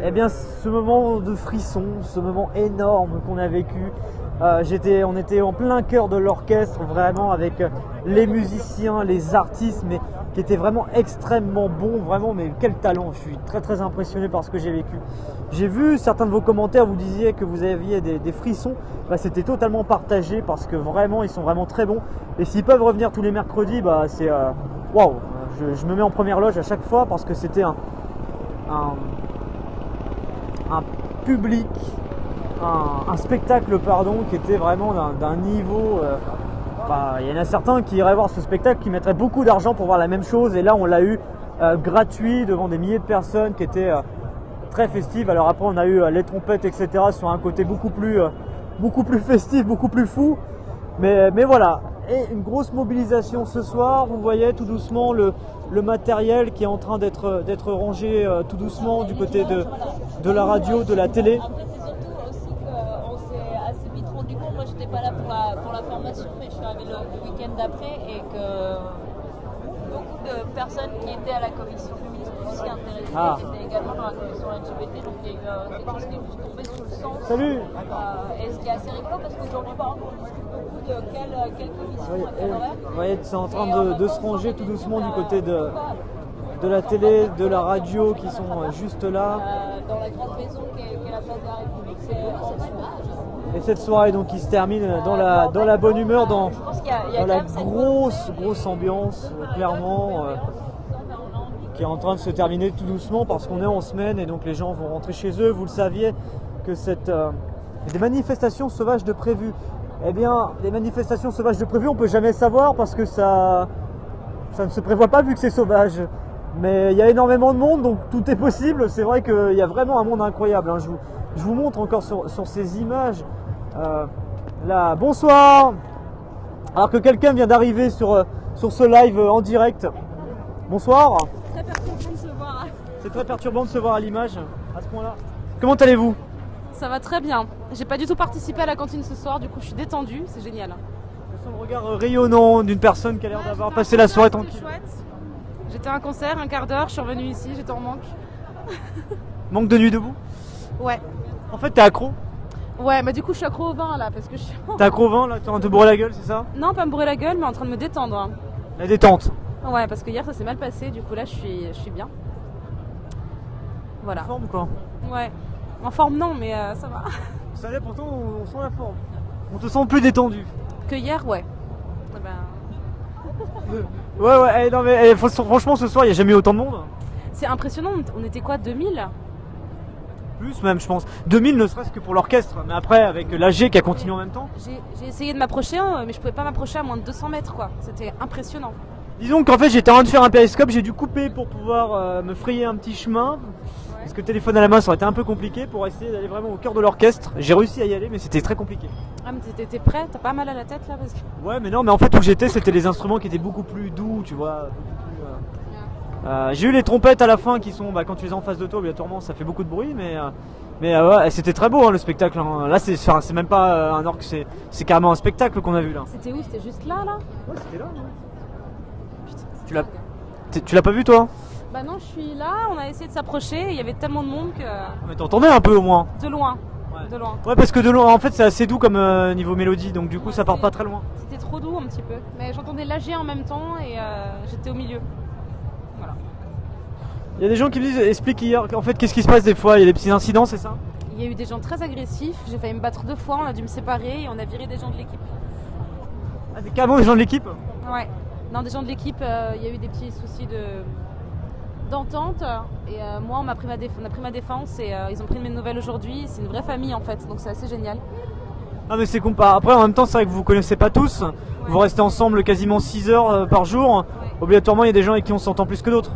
eh bien, ce moment de frisson, ce moment énorme qu'on a vécu, on était en plein cœur de l'orchestre, vraiment avec les musiciens, les artistes, mais qui étaient vraiment extrêmement bons, vraiment, mais quel talent! Je suis très très impressionné par ce que j'ai vécu. J'ai vu certains de vos commentaires, vous disiez que vous aviez des frissons, c'était totalement partagé parce que vraiment, ils sont vraiment très bons. Et s'ils peuvent revenir tous les mercredis, c'est waouh! Je me mets en première loge à chaque fois parce que c'était un public, un spectacle qui était vraiment d'un niveau... il y en a certains qui iraient voir ce spectacle, qui mettraient beaucoup d'argent pour voir la même chose, et là on l'a eu gratuit devant des milliers de personnes qui étaient très festives. Alors après on a eu les trompettes, etc. sur un côté beaucoup plus festif, beaucoup plus fou, mais voilà. Et une grosse mobilisation ce soir, vous voyez tout doucement le le matériel qui est en train d'être rangé tout doucement du côté de la radio, de la télé. Après, c'est surtout aussi qu'on s'est assez vite rendu compte, moi j'étais pas là pour la formation, mais je suis arrivée le week-end d'après, et que beaucoup de personnes qui étaient à la commission féministe aussi intéressées étaient également dans la commission LGBT, donc il y a eu quelque chose qui est plus tombé sous le sens. Salut. Et ce qui est assez rigolo, parce qu'aujourd'hui par exemple on discute beaucoup de quelle commission, à quel horaire. Vous voyez, c'est en train de se ranger tout doucement du côté de la télé, de la radio qui sont juste là. Dans la grande maison qui est la place de la République, c'est Et cette soirée donc qui se termine dans la bonne humeur, dans la grosse ambiance, clairement, qui est en train de se terminer tout doucement parce qu'on est en semaine et donc les gens vont rentrer chez eux. Vous le saviez que des manifestations sauvages de prévues. Eh bien, les manifestations sauvages de prévues, on peut jamais savoir parce que ça ne se prévoit pas vu que c'est sauvage. Mais il y a énormément de monde, donc tout est possible. C'est vrai qu'il y a vraiment un monde incroyable, hein. Je vous montre encore sur ces images. Là, bonsoir. Alors que quelqu'un vient d'arriver sur ce live en direct. Bonsoir. C'est très perturbant de se voir. C'est très perturbant de se voir à l'image, à ce point-là. Comment allez-vous? Ça va très bien. J'ai pas du tout participé à la cantine ce soir, du coup je suis détendue, c'est génial. Je sens le regard rayonnant d'une personne qui a l'air d'avoir passé la soirée tranquille. Chouette. J'étais à un concert, un quart d'heure, je suis revenue ici, j'étais en manque. Manque de nuit debout? Ouais. En fait, t'es accro? Ouais, bah du coup je suis accro au vin là, parce que je suis... T'es accro au vin là? T'es en train de te bourrer la gueule, c'est ça? Non, pas me bourrer la gueule, mais en train de me détendre. Hein. La détente? Ouais, parce que hier ça s'est mal passé, du coup là je suis bien. Voilà. En forme quoi? Ouais. En forme non, mais ça va. Ça allait, pourtant on sent la forme. On te sent plus détendu. Que hier, ouais. Ouais, non mais franchement ce soir il n'y a jamais eu autant de monde. C'est impressionnant, on était quoi, 2000? Plus même je pense. 2000 ne serait-ce que pour l'orchestre, mais après avec l'AG qui a continué en même temps. J'ai essayé de m'approcher, mais je pouvais pas m'approcher à moins de 200 mètres quoi. C'était impressionnant. Disons qu'en fait j'étais en train de faire un périscope, j'ai dû couper pour pouvoir me frayer un petit chemin. Parce que le téléphone à la main ça aurait été un peu compliqué pour essayer d'aller vraiment au cœur de l'orchestre. J'ai réussi à y aller mais c'était très compliqué. Ah mais t'es prêt? T'as pas mal à la tête là parce que... Ouais mais non, mais en fait où j'étais c'était les instruments qui étaient beaucoup plus doux, tu vois. J'ai eu les trompettes à la fin qui sont, quand tu les as en face de toi obligatoirement ça fait beaucoup de bruit, mais ouais, c'était très beau hein, le spectacle hein. Là c'est même pas un orgue, c'est carrément un spectacle qu'on a vu là. C'était où? C'était juste là? Ouais c'était là. Putain, tu l'as pas vu toi? Bah non, je suis là, on a essayé de s'approcher, il y avait tellement de monde que... Mais t'entendais un peu au moins? De loin, de loin. Ouais parce que de loin en fait c'est assez doux comme niveau mélodie, donc du coup ça part pas très loin. C'était trop doux un petit peu, mais j'entendais l'AG en même temps et j'étais au milieu. Voilà. Il y a des gens qui me disent, explique hier, en fait qu'est-ce qui se passe des fois, il y a des petits incidents, c'est ça? Il y a eu des gens très agressifs, j'ai failli me battre 2 fois, on a dû me séparer et on a viré des gens de l'équipe. Ah, carrément des gens de l'équipe? Ouais, non des gens de l'équipe, il y a eu des petits soucis d'entente et moi on a pris ma défense et ils ont pris mes nouvelles aujourd'hui, c'est une vraie famille en fait, donc c'est assez génial. Ah mais c'est comparé, après en même temps c'est vrai que vous vous connaissez pas tous, vous restez ensemble quasiment 6 heures par jour, obligatoirement il y a des gens avec qui on s'entend plus que d'autres.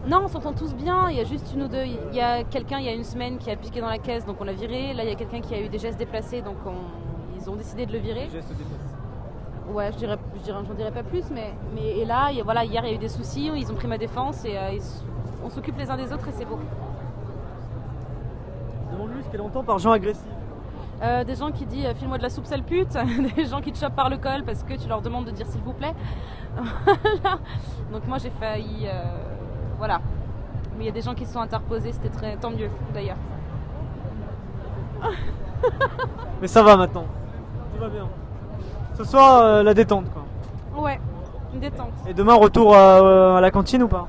Non, on s'entend tous bien, il y a juste une ou deux, il y a quelqu'un il y a une semaine qui a piqué dans la caisse donc on l'a viré, là il y a quelqu'un qui a eu des gestes déplacés donc ils ont décidé de le virer. Gestes déplacés. Ouais, j'en dirais pas plus, mais et là, voilà, hier il y a eu des soucis, ils ont pris ma défense et on s'occupe les uns des autres et c'est beau. Demande-lui ce qu'elle entend par gens agressifs. Des gens qui disent file-moi de la soupe sale pute, des gens qui te chopent par le col parce que tu leur demandes de dire s'il vous plaît. Voilà. Donc moi j'ai failli, voilà. Mais il y a des gens qui se sont interposés, c'était tant mieux d'ailleurs. Mais ça va maintenant, tout va bien. Ce soir, la détente quoi. Ouais, une détente. Et demain, retour à la cantine ou pas?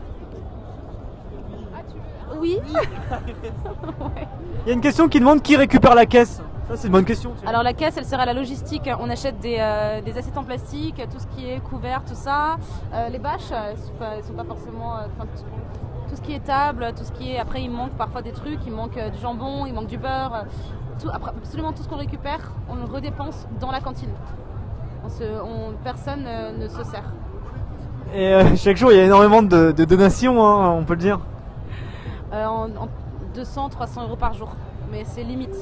Oui. Ouais. Il y a une question qui demande qui récupère la caisse. Ça c'est une bonne question. Alors la caisse elle sert à la logistique, on achète des assiettes en plastique, tout ce qui est couvert, tout ça. Les bâches, elles sont pas forcément... tout ce qui est table, tout ce qui est... Après il manque parfois des trucs, il manque du jambon, il manque du beurre. Absolument tout ce qu'on récupère, on le redépense dans la cantine. Personne ne se sert. Et chaque jour il y a énormément de donations, hein, on peut le dire. 200-300 euros par jour mais c'est limite.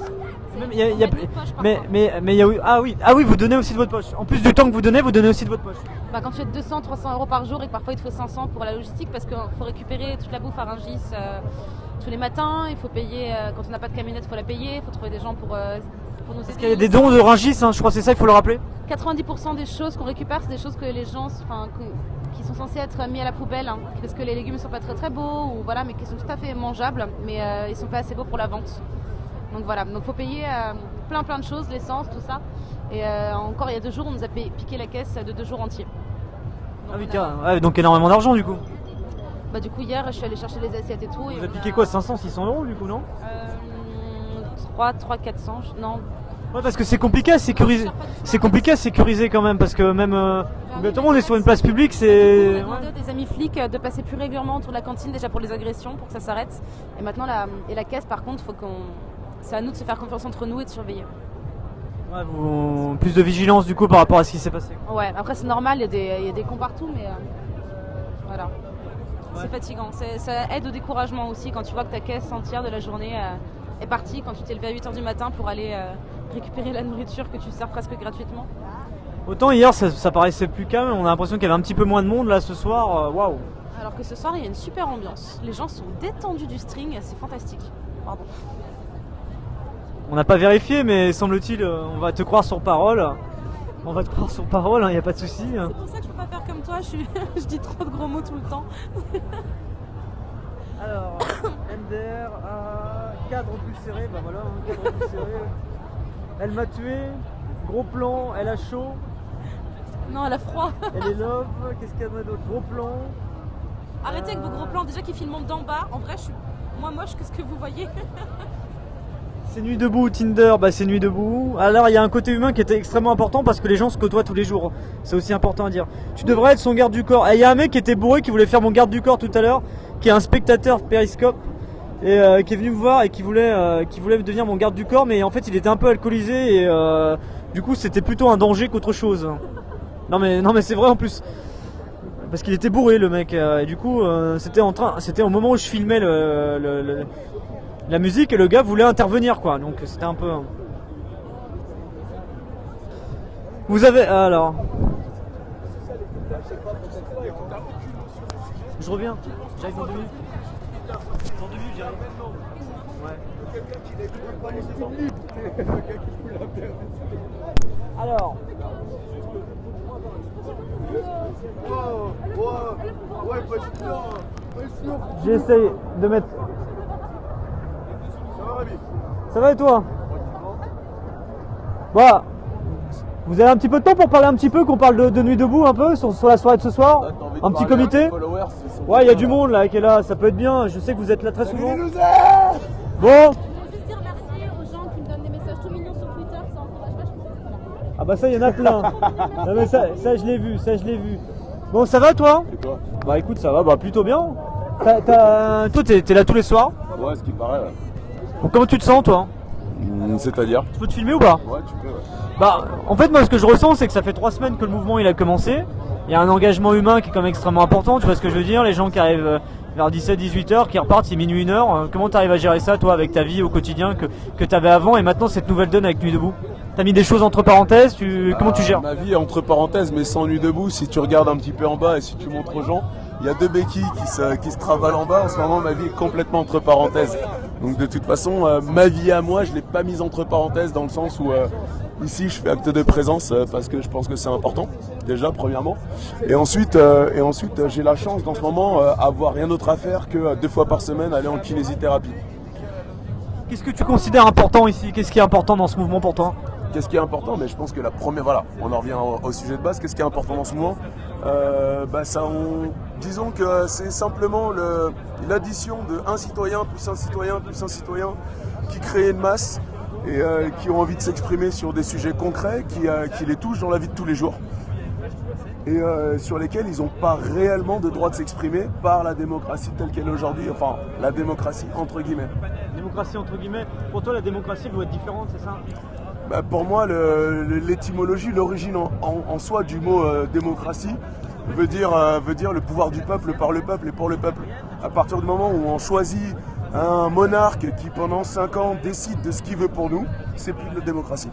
Vous donnez aussi de votre poche. En plus du temps que vous donnez aussi de votre poche. Bah, quand tu as 200, 300 euros par jour et que parfois il te faut 500 pour la logistique parce qu'il faut récupérer toute la bouffe à Rungis tous les matins, il faut payer, quand on n'a pas de camionnette il faut la payer, il faut trouver des gens pour nous aider. Parce qu'il y a des dons de Rungis, hein, je crois que c'est ça, il faut le rappeler. 90% des choses qu'on récupère, c'est des choses que les gens, qui sont censés être mis à la poubelle, hein, parce que les légumes ne sont pas très très beaux, ou voilà, mais qui sont tout à fait mangeables, mais ils sont pas assez beaux pour la vente. Donc voilà, donc faut payer plein de choses, l'essence, tout ça. Et encore il y a 2 jours, on nous a piqué la caisse de 2 jours entiers. Donc, donc énormément d'argent du coup. Bah du coup hier je suis allée chercher les assiettes et tout. Vous avez piqué quoi, 500, 600 euros du coup, non 3, 400, non. Ouais, parce que c'est compliqué à sécuriser. C'est compliqué à sécuriser quand même, parce que même tout le monde est sur une place publique, c'est. On a demandé à des amis flics de passer plus régulièrement autour de la cantine déjà pour les agressions, pour que ça s'arrête. Et maintenant la caisse par contre, c'est à nous de se faire confiance entre nous et de surveiller. Ouais, plus de vigilance du coup par rapport à ce qui s'est passé. Ouais, après c'est normal, il y a des cons partout, mais voilà. Ouais. C'est fatigant, ça aide au découragement aussi quand tu vois que ta caisse entière de la journée est partie, quand tu t'es levé à 8h du matin pour aller récupérer la nourriture que tu sers presque gratuitement. Autant hier ça paraissait plus calme, on a l'impression qu'il y avait un petit peu moins de monde là ce soir, waouh. Alors que ce soir il y a une super ambiance, les gens sont détendus du string, c'est fantastique. Pardon. On n'a pas vérifié, mais semble-t-il, on va te croire sur parole. On va te croire sur parole, il n'y a pas de souci. C'est pour ça que je peux pas faire comme toi, je dis trop de gros mots tout le temps. Alors, MDR, cadre plus serré, bah voilà, cadre plus serré. Elle m'a tué, gros plan, elle a chaud. Non, elle a froid. Elle est love, qu'est-ce qu'il y a d'autre? Gros plan. Arrêtez avec vos gros plans, déjà qui filment d'en bas. En vrai, je suis moins moche que ce que vous voyez. C'est Nuit Debout, Tinder, bah c'est Nuit Debout. Alors il y a un côté humain qui était extrêmement important parce que les gens se côtoient tous les jours. C'est aussi important à dire. Tu devrais être son garde du corps. Et il y a un mec qui était bourré qui voulait faire mon garde du corps tout à l'heure, qui est un spectateur Periscope et qui est venu me voir et qui voulait devenir mon garde du corps, mais en fait il était un peu alcoolisé et du coup c'était plutôt un danger qu'autre chose. Non mais c'est vrai en plus. Parce qu'il était bourré le mec et du coup c'était au moment où je filmais la musique et le gars voulait intervenir quoi, donc c'était un peu. Vous avez alors. Je reviens. J'arrive dans 2 minutes. Dans 2 minutes j'arrive. Ouais. Alors. J'essaye de mettre. Ça va et toi? Bah, vous avez un petit peu de temps pour parler un petit peu, qu'on parle de Nuit Debout un peu sur la soirée de ce soir? Un petit comité? Ouais, il y a du monde là qui est là, ça peut être bien, je sais que vous êtes là très souvent. Bon. Je veux juste dire merci aux gens qui me donnent des messages tout mignons sur Twitter, ça encourage vachement. Ah bah ça, il y en a plein. Non, mais ça je l'ai vu, Bon, ça va toi? Et toi? Bah écoute, ça va, bah plutôt bien. Toi, t'es là tous les soirs? Ouais, ce qui paraît, ouais. Bon, comment tu te sens toi? C'est-à-dire? Tu peux te filmer ou pas? Ouais, tu peux, ouais. Bah, en fait, moi, ce que je ressens, c'est que ça fait 3 semaines que le mouvement il a commencé. Il y a un engagement humain qui est quand même extrêmement important, tu vois ce que je veux dire? Les gens qui arrivent vers 17-18h, qui repartent, c'est minuit 1h. Comment tu arrives à gérer ça, toi, avec ta vie au quotidien que tu avais avant et maintenant cette nouvelle donne avec Nuit Debout? T'as mis des choses entre parenthèses, comment tu gères? Ma vie est entre parenthèses, mais sans Nuit Debout, si tu regardes un petit peu en bas et si tu montres aux gens, il y a 2 béquilles qui se travalent en bas. En ce moment, ma vie est complètement entre parenthèses. Donc de toute façon, ma vie à moi, je l'ai pas mise entre parenthèses dans le sens où ici, je fais acte de présence parce que je pense que c'est important, déjà, premièrement. Et ensuite j'ai la chance, dans ce moment, avoir rien d'autre à faire que 2 fois par semaine aller en kinésithérapie. Qu'est-ce que tu considères important ici? Qu'est-ce qui est important dans ce mouvement pour toi? Qu'est-ce qui est important? Mais je pense que la première, voilà, on en revient au sujet de base. Qu'est-ce qui est important dans ce mouvement? Disons que c'est simplement l'addition de un citoyen plus un citoyen plus un citoyen qui crée une masse et qui ont envie de s'exprimer sur des sujets concrets qui les touchent dans la vie de tous les jours et sur lesquels ils n'ont pas réellement de droit de s'exprimer par la démocratie telle qu'elle est aujourd'hui, enfin la démocratie entre guillemets. Démocratie entre guillemets, pour toi la démocratie doit être différente, c'est ça? Bah, pour moi, l'étymologie, l'origine en soi du mot démocratie veut dire le pouvoir du peuple par le peuple et pour le peuple. À partir du moment où on choisit un monarque qui pendant 5 ans décide de ce qu'il veut pour nous, c'est plus de la démocratie.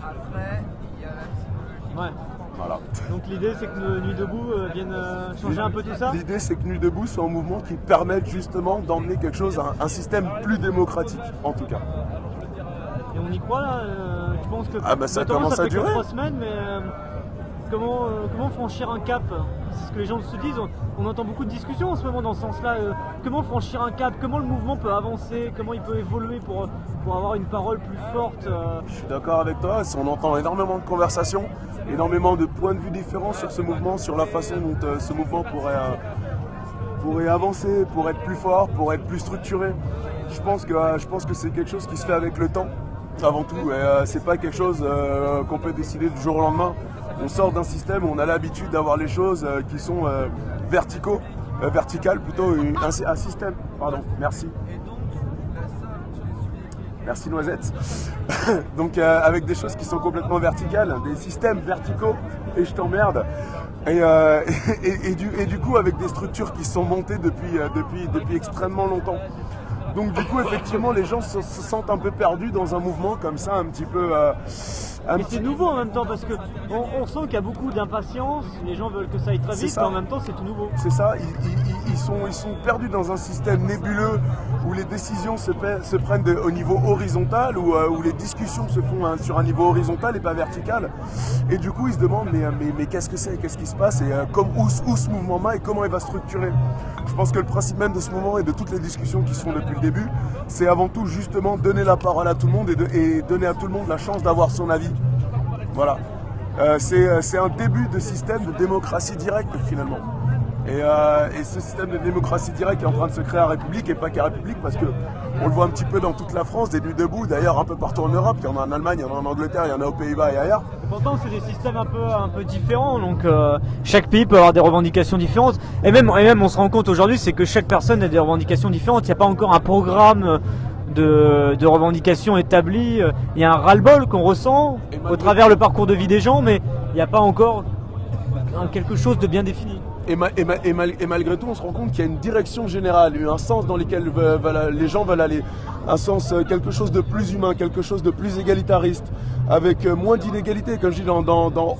Ouais. Voilà. Donc l'idée c'est que Nuit debout vienne changer un peu tout ça. L'idée c'est que Nuit debout soit un mouvement qui permette justement d'emmener quelque chose, un système plus démocratique en tout cas. Et on y croit là, je pense que ça commence à fait durer. que 3 semaines, mais comment franchir un cap? C'est ce que les gens se disent. On entend beaucoup de discussions en ce moment dans ce sens-là. Comment franchir un cap? Comment le mouvement peut avancer? Comment il peut évoluer pour avoir une parole plus forte? Je suis d'accord avec toi. On entend énormément de conversations, énormément de points de vue différents sur ce mouvement, sur la façon dont ce mouvement pourrait avancer, pour être plus fort, pour être plus structuré. Je pense que c'est quelque chose qui se fait avec le temps, avant tout. Et c'est pas quelque chose qu'on peut décider du jour au lendemain. On sort d'un système où on a l'habitude d'avoir les choses qui sont verticales plutôt, un système. Pardon, merci. Merci Noisette. Donc avec des choses qui sont complètement verticales, des systèmes verticaux, et je t'emmerde. Et du coup avec des structures qui sont montées depuis extrêmement longtemps. Donc du coup effectivement les gens se sentent un peu perdus dans un mouvement comme ça, un petit peu... Mais c'est nouveau en même temps parce que on sent qu'il y a beaucoup d'impatience, les gens veulent que ça aille très vite, mais en même temps c'est tout nouveau. C'est ça, ils sont perdus dans un système nébuleux où les décisions se prennent au niveau horizontal, où les discussions se font sur un niveau horizontal et pas vertical. Et du coup ils se demandent mais qu'est-ce que c'est, qu'est-ce qui se passe et où ce mouvement-là et comment il va structurer. Je pense que le principe même de ce mouvement et de toutes les discussions qui se font depuis le début, c'est avant tout justement donner la parole à tout le monde et donner à tout le monde la chance d'avoir son avis. Voilà. C'est un début de système de démocratie directe finalement. Et ce système de démocratie directe est en train de se créer à République et pas qu'à République parce que on le voit un petit peu dans toute la France, des Nuits debout, d'ailleurs un peu partout en Europe, il y en a en Allemagne, il y en a en Angleterre, il y en a aux Pays-Bas et ailleurs. Pourtant c'est des systèmes un peu différents, donc chaque pays peut avoir des revendications différentes. Et même on se rend compte aujourd'hui, c'est que chaque personne a des revendications différentes, il n'y a pas encore un programme de revendications établies, il y a un ras-le-bol qu'on ressent au travers le parcours de vie des gens, mais il n'y a pas encore quelque chose de bien défini. Et malgré tout, on se rend compte qu'il y a une direction générale, un sens dans lequel les gens veulent aller, un sens, quelque chose de plus humain, quelque chose de plus égalitariste, avec moins d'inégalités, comme je dis,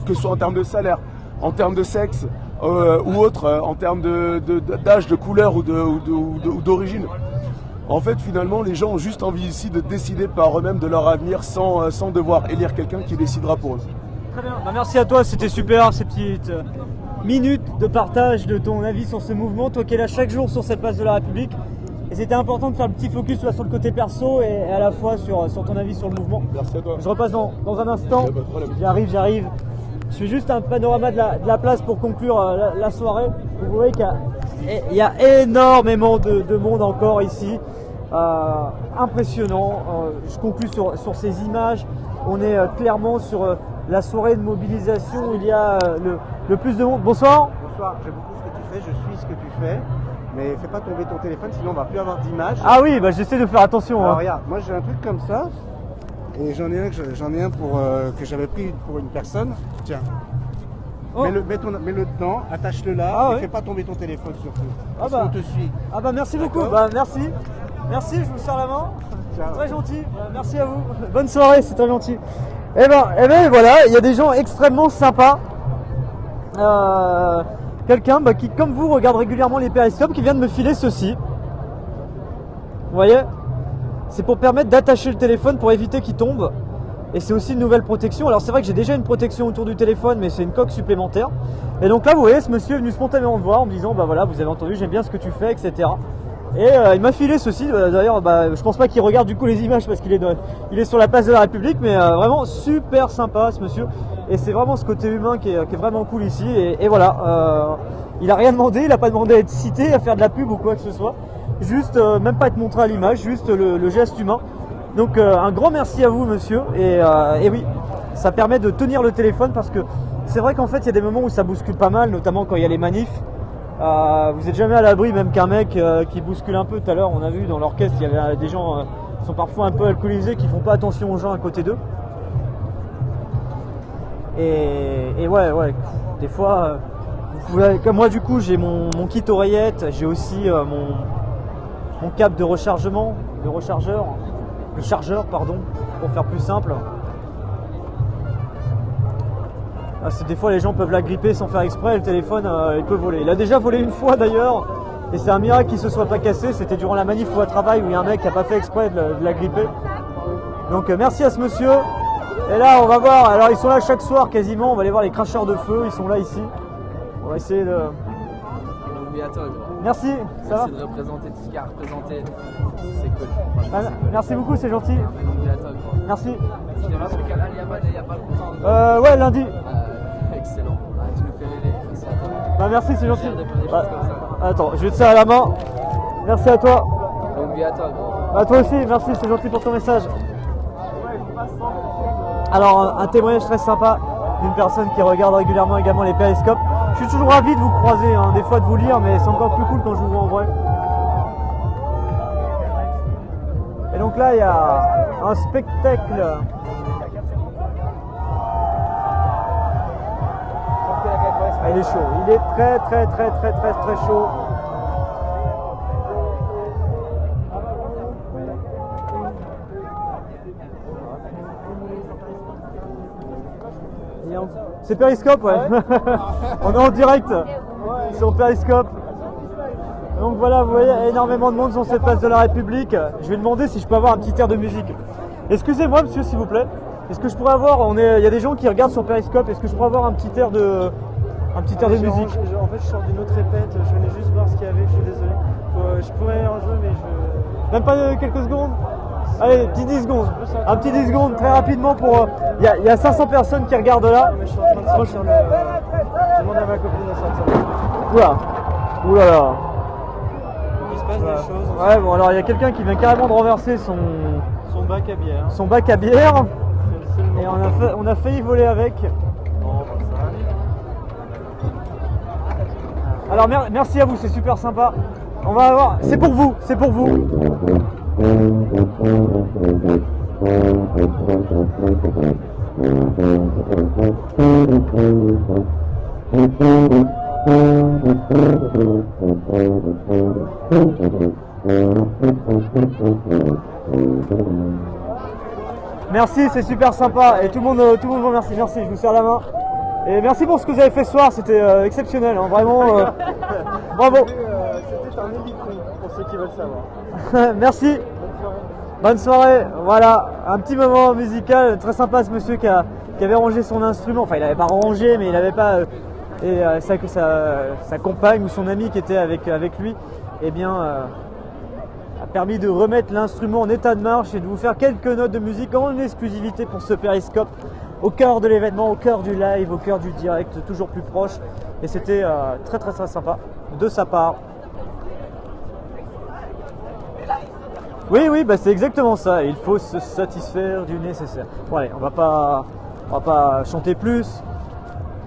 que ce soit en termes de salaire, en termes de sexe ou autre, en termes d'âge, de couleur ou d'origine. En fait, finalement, les gens ont juste envie ici de décider par eux-mêmes de leur avenir sans devoir élire quelqu'un qui décidera pour eux. Très bien, merci à toi, c'était super ces petites minutes de partage de ton avis sur ce mouvement, toi qui es là chaque jour sur cette place de la République. Et c'était important de faire le petit focus sur le côté perso et à la fois sur ton avis sur le mouvement. Merci à toi. Je repasse dans un instant. J'arrive. Je fais juste un panorama de la place pour conclure la soirée. Vous voyez qu'il y a énormément de monde encore ici. Impressionnant. Je conclus sur ces images. On est clairement sur la soirée de mobilisation où il y a le plus de monde. Bonsoir. Bonsoir, j'aime beaucoup ce que tu fais, je suis ce que tu fais, mais fais pas tomber ton téléphone sinon on va plus avoir d'image. Ah oui, j'essaie de faire attention. Alors regarde, moi j'ai un truc comme ça, et j'en ai un que j'avais pris pour une personne. Tiens. Oh. Mets-le dedans, attache-le là, et fais pas tomber ton téléphone surtout. Parce qu'on te suit. Merci beaucoup, merci, je vous serre la main. Ciao. Très gentil, merci à vous. Bonne soirée, c'est très gentil. Et ben voilà, il y a des gens extrêmement sympas. Quelqu'un qui, comme vous, regarde régulièrement les périscopes, qui vient de me filer ceci. Vous voyez, c'est pour permettre d'attacher le téléphone pour éviter qu'il tombe. Et c'est aussi une nouvelle protection. Alors c'est vrai que j'ai déjà une protection autour du téléphone, mais c'est une coque supplémentaire. Et donc là, vous voyez, ce monsieur est venu spontanément me voir en me disant, voilà, vous avez entendu, j'aime bien ce que tu fais, etc. Et il m'a filé ceci. D'ailleurs, je pense pas qu'il regarde du coup les images parce qu'il est sur la place de la République, mais vraiment super sympa ce monsieur. Et c'est vraiment ce côté humain qui est vraiment cool ici. Et voilà, il a rien demandé, il a pas demandé à être cité, à faire de la pub ou quoi que ce soit. Juste, même pas être montré à l'image, juste le geste humain. Donc un grand merci à vous monsieur. Et oui, ça permet de tenir le téléphone parce que c'est vrai qu'en fait il y a des moments où ça bouscule pas mal, notamment quand il y a les manifs. Vous n'êtes jamais à l'abri, même qu'un mec qui bouscule un peu. Tout à l'heure, on a vu dans l'orchestre, il y avait des gens qui sont parfois un peu alcoolisés, qui font pas attention aux gens à côté d'eux. Et ouais, des fois, comme moi du coup, j'ai mon kit oreillette, j'ai aussi mon câble de rechargement. de rechargeur, de chargeur pardon, pour faire plus simple. Des fois les gens peuvent l'agripper sans faire exprès, le téléphone il peut voler. Il a déjà volé une fois d'ailleurs, et c'est un miracle qu'il ne se soit pas cassé, c'était durant la manif au travail où il y a un mec qui n'a pas fait exprès de l'agripper. Donc merci à ce monsieur. Et là on va voir, alors ils sont là chaque soir quasiment, on va aller voir les cracheurs de feu, ils sont là ici. On va essayer de... Merci, ça va? Merci de représenter tout ce qu'il a représenté, c'est cool. Merci beaucoup, c'est gentil. Merci. Je l'ai vu sur Canal Yaman il n'y a pas longtemps. Ouais, lundi. Excellent, tu nous fais rêver, merci à toi. Merci, c'est gentil. Attends, je vais te serrer la main. Merci à toi. Longue vie à toi, gros. À toi aussi, merci, c'est gentil pour ton message. Alors, un témoignage très sympa d'une personne qui regarde régulièrement également les périscopes. Je suis toujours ravi de vous croiser, hein, des fois de vous lire, mais c'est encore plus cool quand je vous vois en vrai. Et donc là, il y a un spectacle. Il est chaud, il est très chaud. C'est Périscope, ouais. On est en direct sur Périscope. Donc voilà, vous voyez, énormément de monde sur cette place de la République. Je vais demander si je peux avoir un petit air de musique. Excusez-moi, monsieur, s'il vous plaît. Est-ce que je pourrais avoir, il y a des gens qui regardent sur Périscope, est-ce que je pourrais avoir un petit air de musique? En fait, je sors d'une autre répète, je venais juste voir ce qu'il y avait, je suis désolé. Je pourrais en jouer, mais je... Même pas quelques secondes? Allez, petit 10 secondes. Un petit 10 secondes, très rapidement pour... Il y a 500 personnes qui regardent là. Mais je suis en train de sortir le... Je demande à ma copine de sortir. Oula là. Il se passe des choses. Ouais, bon, alors il y a quelqu'un qui vient carrément de renverser son bac à bière. Son bac à bière. Et on a failli voler avec. Bon, ça va. Alors merci à vous, c'est super sympa. On va voir. C'est pour vous, c'est pour vous. Merci, c'est super sympa et tout le monde vous remercie. Merci, je vous serre la main. Et merci pour ce que vous avez fait ce soir, c'était exceptionnel, hein, vraiment. Bravo. C'était un élite pour ceux qui veulent savoir. Merci. Bonne soirée. Voilà, un petit moment musical très sympa, ce monsieur qui avait rangé son instrument. Enfin, il n'avait pas rangé, mais il n'avait pas. Et sa compagne ou son ami qui était avec lui, eh bien, a permis de remettre l'instrument en état de marche et de vous faire quelques notes de musique en exclusivité pour ce périscope, au cœur de l'événement, au cœur du live, au cœur du direct, toujours plus proche. Et c'était très sympa de sa part. Oui, bah c'est exactement ça. Il faut se satisfaire du nécessaire. Bon allez, on va pas chanter plus.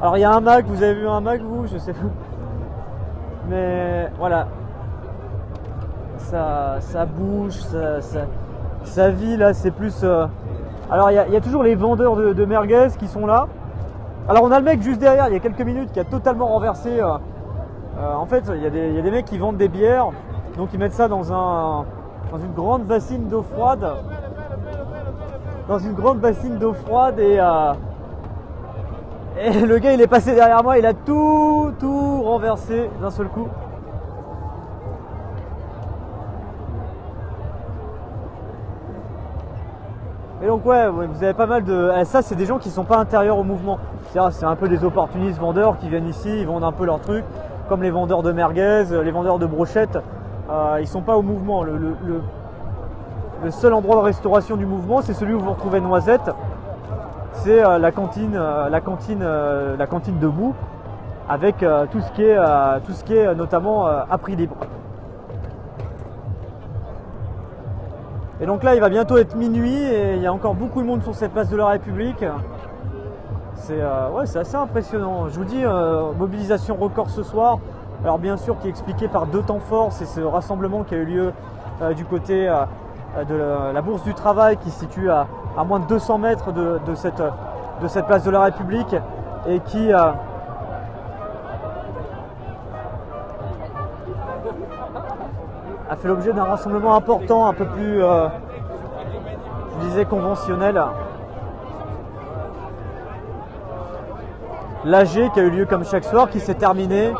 Alors il y a un Mac, vous avez vu un Mac vous? Je sais pas. Mais voilà. Ça bouge, ça vit là, c'est plus... Alors il y a toujours les vendeurs de merguez qui sont là. Alors on a le mec juste derrière, il y a quelques minutes, qui a totalement renversé... en fait, il y a des mecs qui vendent des bières, donc ils mettent ça dans une grande bassine d'eau froide. Et le gars il est passé derrière moi, il a tout renversé d'un seul coup. Et donc ouais, vous avez pas mal de... Ça c'est des gens qui sont pas intérieurs au mouvement. C'est un peu des opportunistes vendeurs qui viennent ici, ils vendent un peu leurs trucs, comme les vendeurs de merguez, les vendeurs de brochettes. Ils sont pas au mouvement. Le seul endroit de restauration du mouvement, c'est celui où vous retrouvez Noisette. C'est la cantine debout, avec tout ce qui est notamment à prix libre. Et donc là, il va bientôt être minuit et il y a encore beaucoup de monde sur cette place de la République. C'est assez impressionnant. Je vous dis, mobilisation record ce soir. Alors bien sûr, qui est expliqué par 2 temps forts, c'est ce rassemblement qui a eu lieu du côté de la Bourse du Travail, qui se situe à moins de 200 mètres de cette place de la République, et qui a fait l'objet d'un rassemblement important, un peu plus, je disais, conventionnel. L'AG qui a eu lieu comme chaque soir, qui s'est terminé.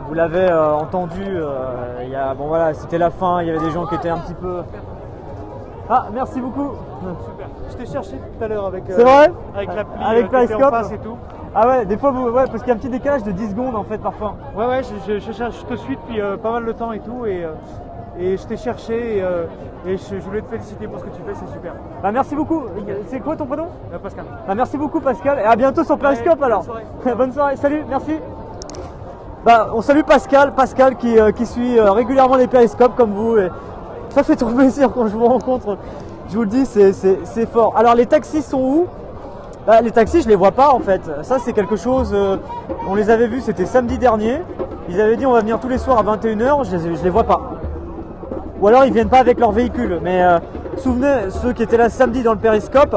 Vous l'avez entendu, bon voilà, c'était la fin, il y avait des gens qui étaient un petit peu... Ah, merci beaucoup. Super. Je t'ai cherché tout à l'heure avec, c'est vrai avec l'appli avec Periscope et tout. Ah ouais, des fois, ouais, parce qu'il y a un petit décalage de 10 secondes en fait parfois. Ouais, je te suis depuis pas mal de temps et tout, et je t'ai cherché, et je voulais te féliciter pour ce que tu fais, c'est super. Bah merci beaucoup. C'est quoi ton prénom? Pascal. Bah merci beaucoup Pascal, et à bientôt sur Periscope alors. Bonne soirée. Bonne soirée, salut, merci. Bah on salue Pascal qui suit régulièrement les Periscopes comme vous, et ça fait trop plaisir quand je vous rencontre, je vous le dis, c'est fort. Alors les taxis sont où? Bah, les taxis je les vois pas en fait, ça c'est quelque chose, on les avait vus, c'était samedi dernier, ils avaient dit on va venir tous les soirs à 21h, je les vois pas. Ou alors ils viennent pas avec leur véhicule, mais souvenez, ceux qui étaient là samedi dans le Périscope,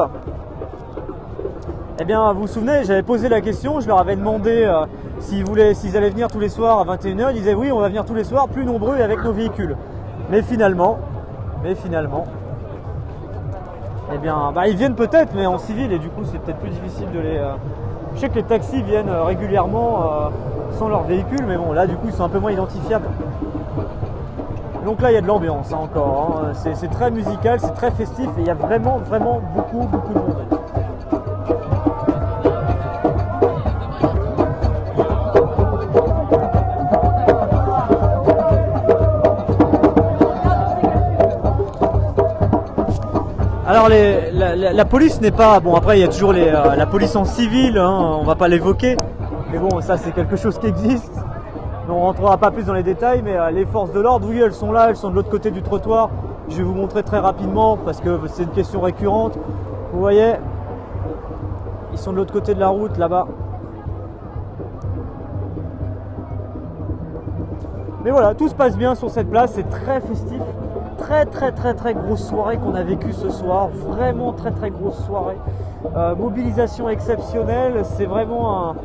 eh bien vous vous souvenez, j'avais posé la question, je leur avais demandé s'ils allaient venir tous les soirs à 21h, ils disaient oui on va venir tous les soirs, plus nombreux et avec nos véhicules. Mais finalement, eh bien, bah, ils viennent peut-être, mais en civil, et du coup, c'est peut-être plus difficile de les... Je sais que les taxis viennent régulièrement sans leur véhicule, mais bon, là, du coup, ils sont un peu moins identifiables. Donc là, il y a de l'ambiance, hein, encore. Hein. C'est très musical, c'est très festif, et il y a vraiment, vraiment beaucoup de monde. Alors la police n'est pas... Bon après il y a toujours la police en civil, hein, on va pas l'évoquer. Mais bon ça c'est quelque chose qui existe. On ne rentrera pas plus dans les détails, mais les forces de l'ordre, oui elles sont là, elles sont de l'autre côté du trottoir. Je vais vous montrer très rapidement parce que c'est une question récurrente. Vous voyez, ils sont de l'autre côté de la route là-bas. Mais voilà, tout se passe bien sur cette place, c'est très festif. Très grosse soirée qu'on a vécue ce soir, vraiment très grosse soirée. Mobilisation exceptionnelle, c'est vraiment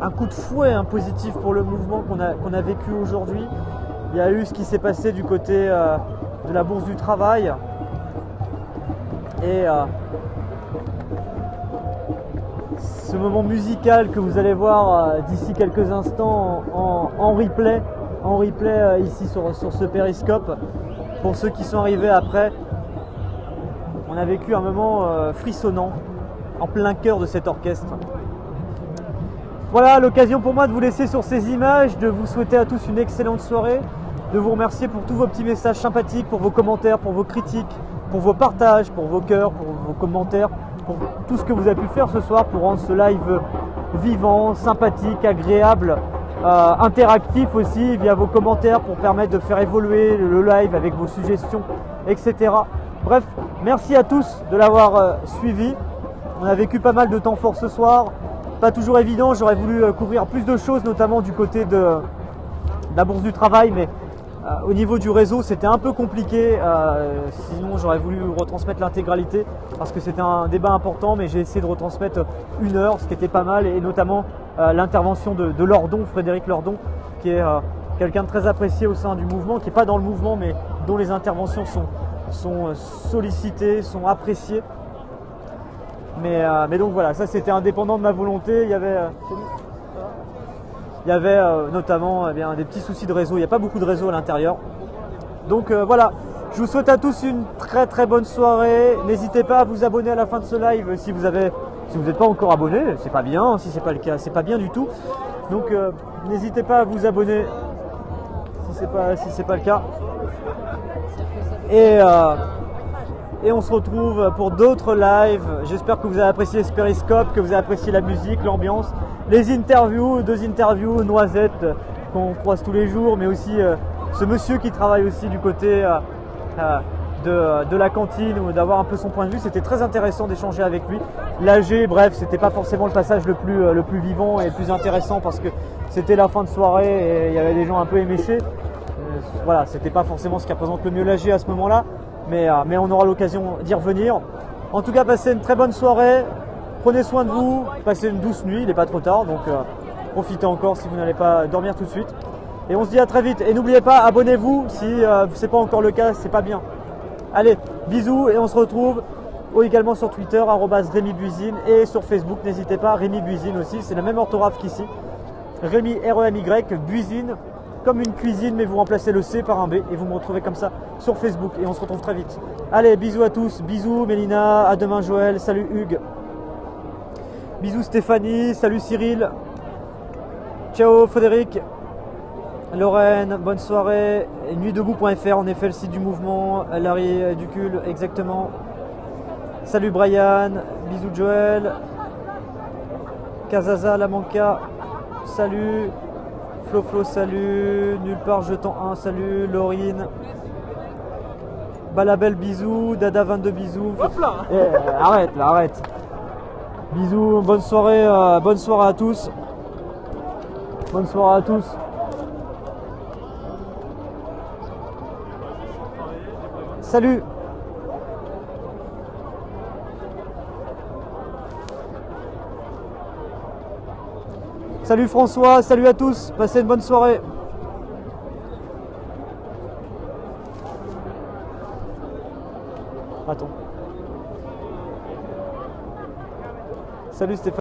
un coup de fouet positif pour le mouvement qu'on a vécu aujourd'hui. Il y a eu ce qui s'est passé du côté de la Bourse du Travail. Et ce moment musical que vous allez voir d'ici quelques instants en replay ici sur ce Périscope. Pour ceux qui sont arrivés après, on a vécu un moment frissonnant en plein cœur de cet orchestre. Voilà l'occasion pour moi de vous laisser sur ces images, de vous souhaiter à tous une excellente soirée, de vous remercier pour tous vos petits messages sympathiques, pour vos commentaires, pour vos critiques, pour vos partages, pour vos cœurs, pour vos commentaires, pour tout ce que vous avez pu faire ce soir pour rendre ce live vivant, sympathique, agréable. Interactif aussi via vos commentaires pour permettre de faire évoluer le live avec vos suggestions, etc. Bref, merci à tous de l'avoir suivi. On a vécu pas mal de temps fort ce soir, pas toujours évident, j'aurais voulu couvrir plus de choses, notamment du côté de la Bourse du Travail, mais au niveau du réseau c'était un peu compliqué, sinon j'aurais voulu retransmettre l'intégralité parce que c'était un débat important, mais j'ai essayé de retransmettre 1 heure, ce qui était pas mal, et notamment l'intervention de Lordon, Frédéric Lordon, qui est quelqu'un de très apprécié au sein du mouvement, qui n'est pas dans le mouvement, mais dont les interventions sont sollicitées, sont appréciées. Mais donc voilà, ça c'était indépendant de ma volonté. Il y avait notamment des petits soucis de réseau, il n'y a pas beaucoup de réseau à l'intérieur. Donc voilà, je vous souhaite à tous une très bonne soirée. N'hésitez pas à vous abonner à la fin de ce live si vous n'êtes pas encore abonné, c'est pas bien, si c'est pas le cas, c'est pas bien du tout. Donc n'hésitez pas à vous abonner si c'est pas le cas. Et on se retrouve pour d'autres lives. J'espère que vous avez apprécié ce Périscope, que vous avez apprécié la musique, l'ambiance, les interviews, 2 interviews, Noisette qu'on croise tous les jours, mais aussi ce monsieur qui travaille aussi du côté de la cantine, ou d'avoir un peu son point de vue. C'était très intéressant d'échanger avec lui. L'AG, bref, c'était pas forcément le passage le plus vivant et le plus intéressant parce que c'était la fin de soirée et il y avait des gens un peu éméchés. Voilà, c'était pas forcément ce qui représente le mieux l'AG à ce moment-là, mais on aura l'occasion d'y revenir. En tout cas, passez une très bonne soirée, prenez soin de vous, passez une douce nuit, il n'est pas trop tard, donc profitez encore si vous n'allez pas dormir tout de suite. Et on se dit à très vite. Et n'oubliez pas, abonnez-vous si c'est pas encore le cas, c'est pas bien. Allez, bisous et on se retrouve également sur Twitter, @Rémi Buisine, et sur Facebook, n'hésitez pas, Rémi Buisine aussi, c'est la même orthographe qu'ici. Rémi, R-E-M-Y, Buisine, comme une cuisine, mais vous remplacez le C par un B et vous me retrouvez comme ça sur Facebook et on se retrouve très vite. Allez, bisous à tous, bisous Mélina, à demain Joël, salut Hugues, bisous Stéphanie, salut Cyril, ciao Frédéric, Lorraine, bonne soirée, nuitdebout.fr, en effet le site du mouvement, Larry Ducul, exactement. Salut Brian, bisous Joël, Kazaza, Lamanca, salut, Flo, salut, Nulle part jetant 1, salut, Laurine, Balabel, bisous, Dada 22, bisous. Hop là arrête là, arrête. Bisous, bonne soirée à tous. Bonne soirée à tous. Salut. Salut François, salut à tous, passez une bonne soirée. Attends. Salut Stéphane.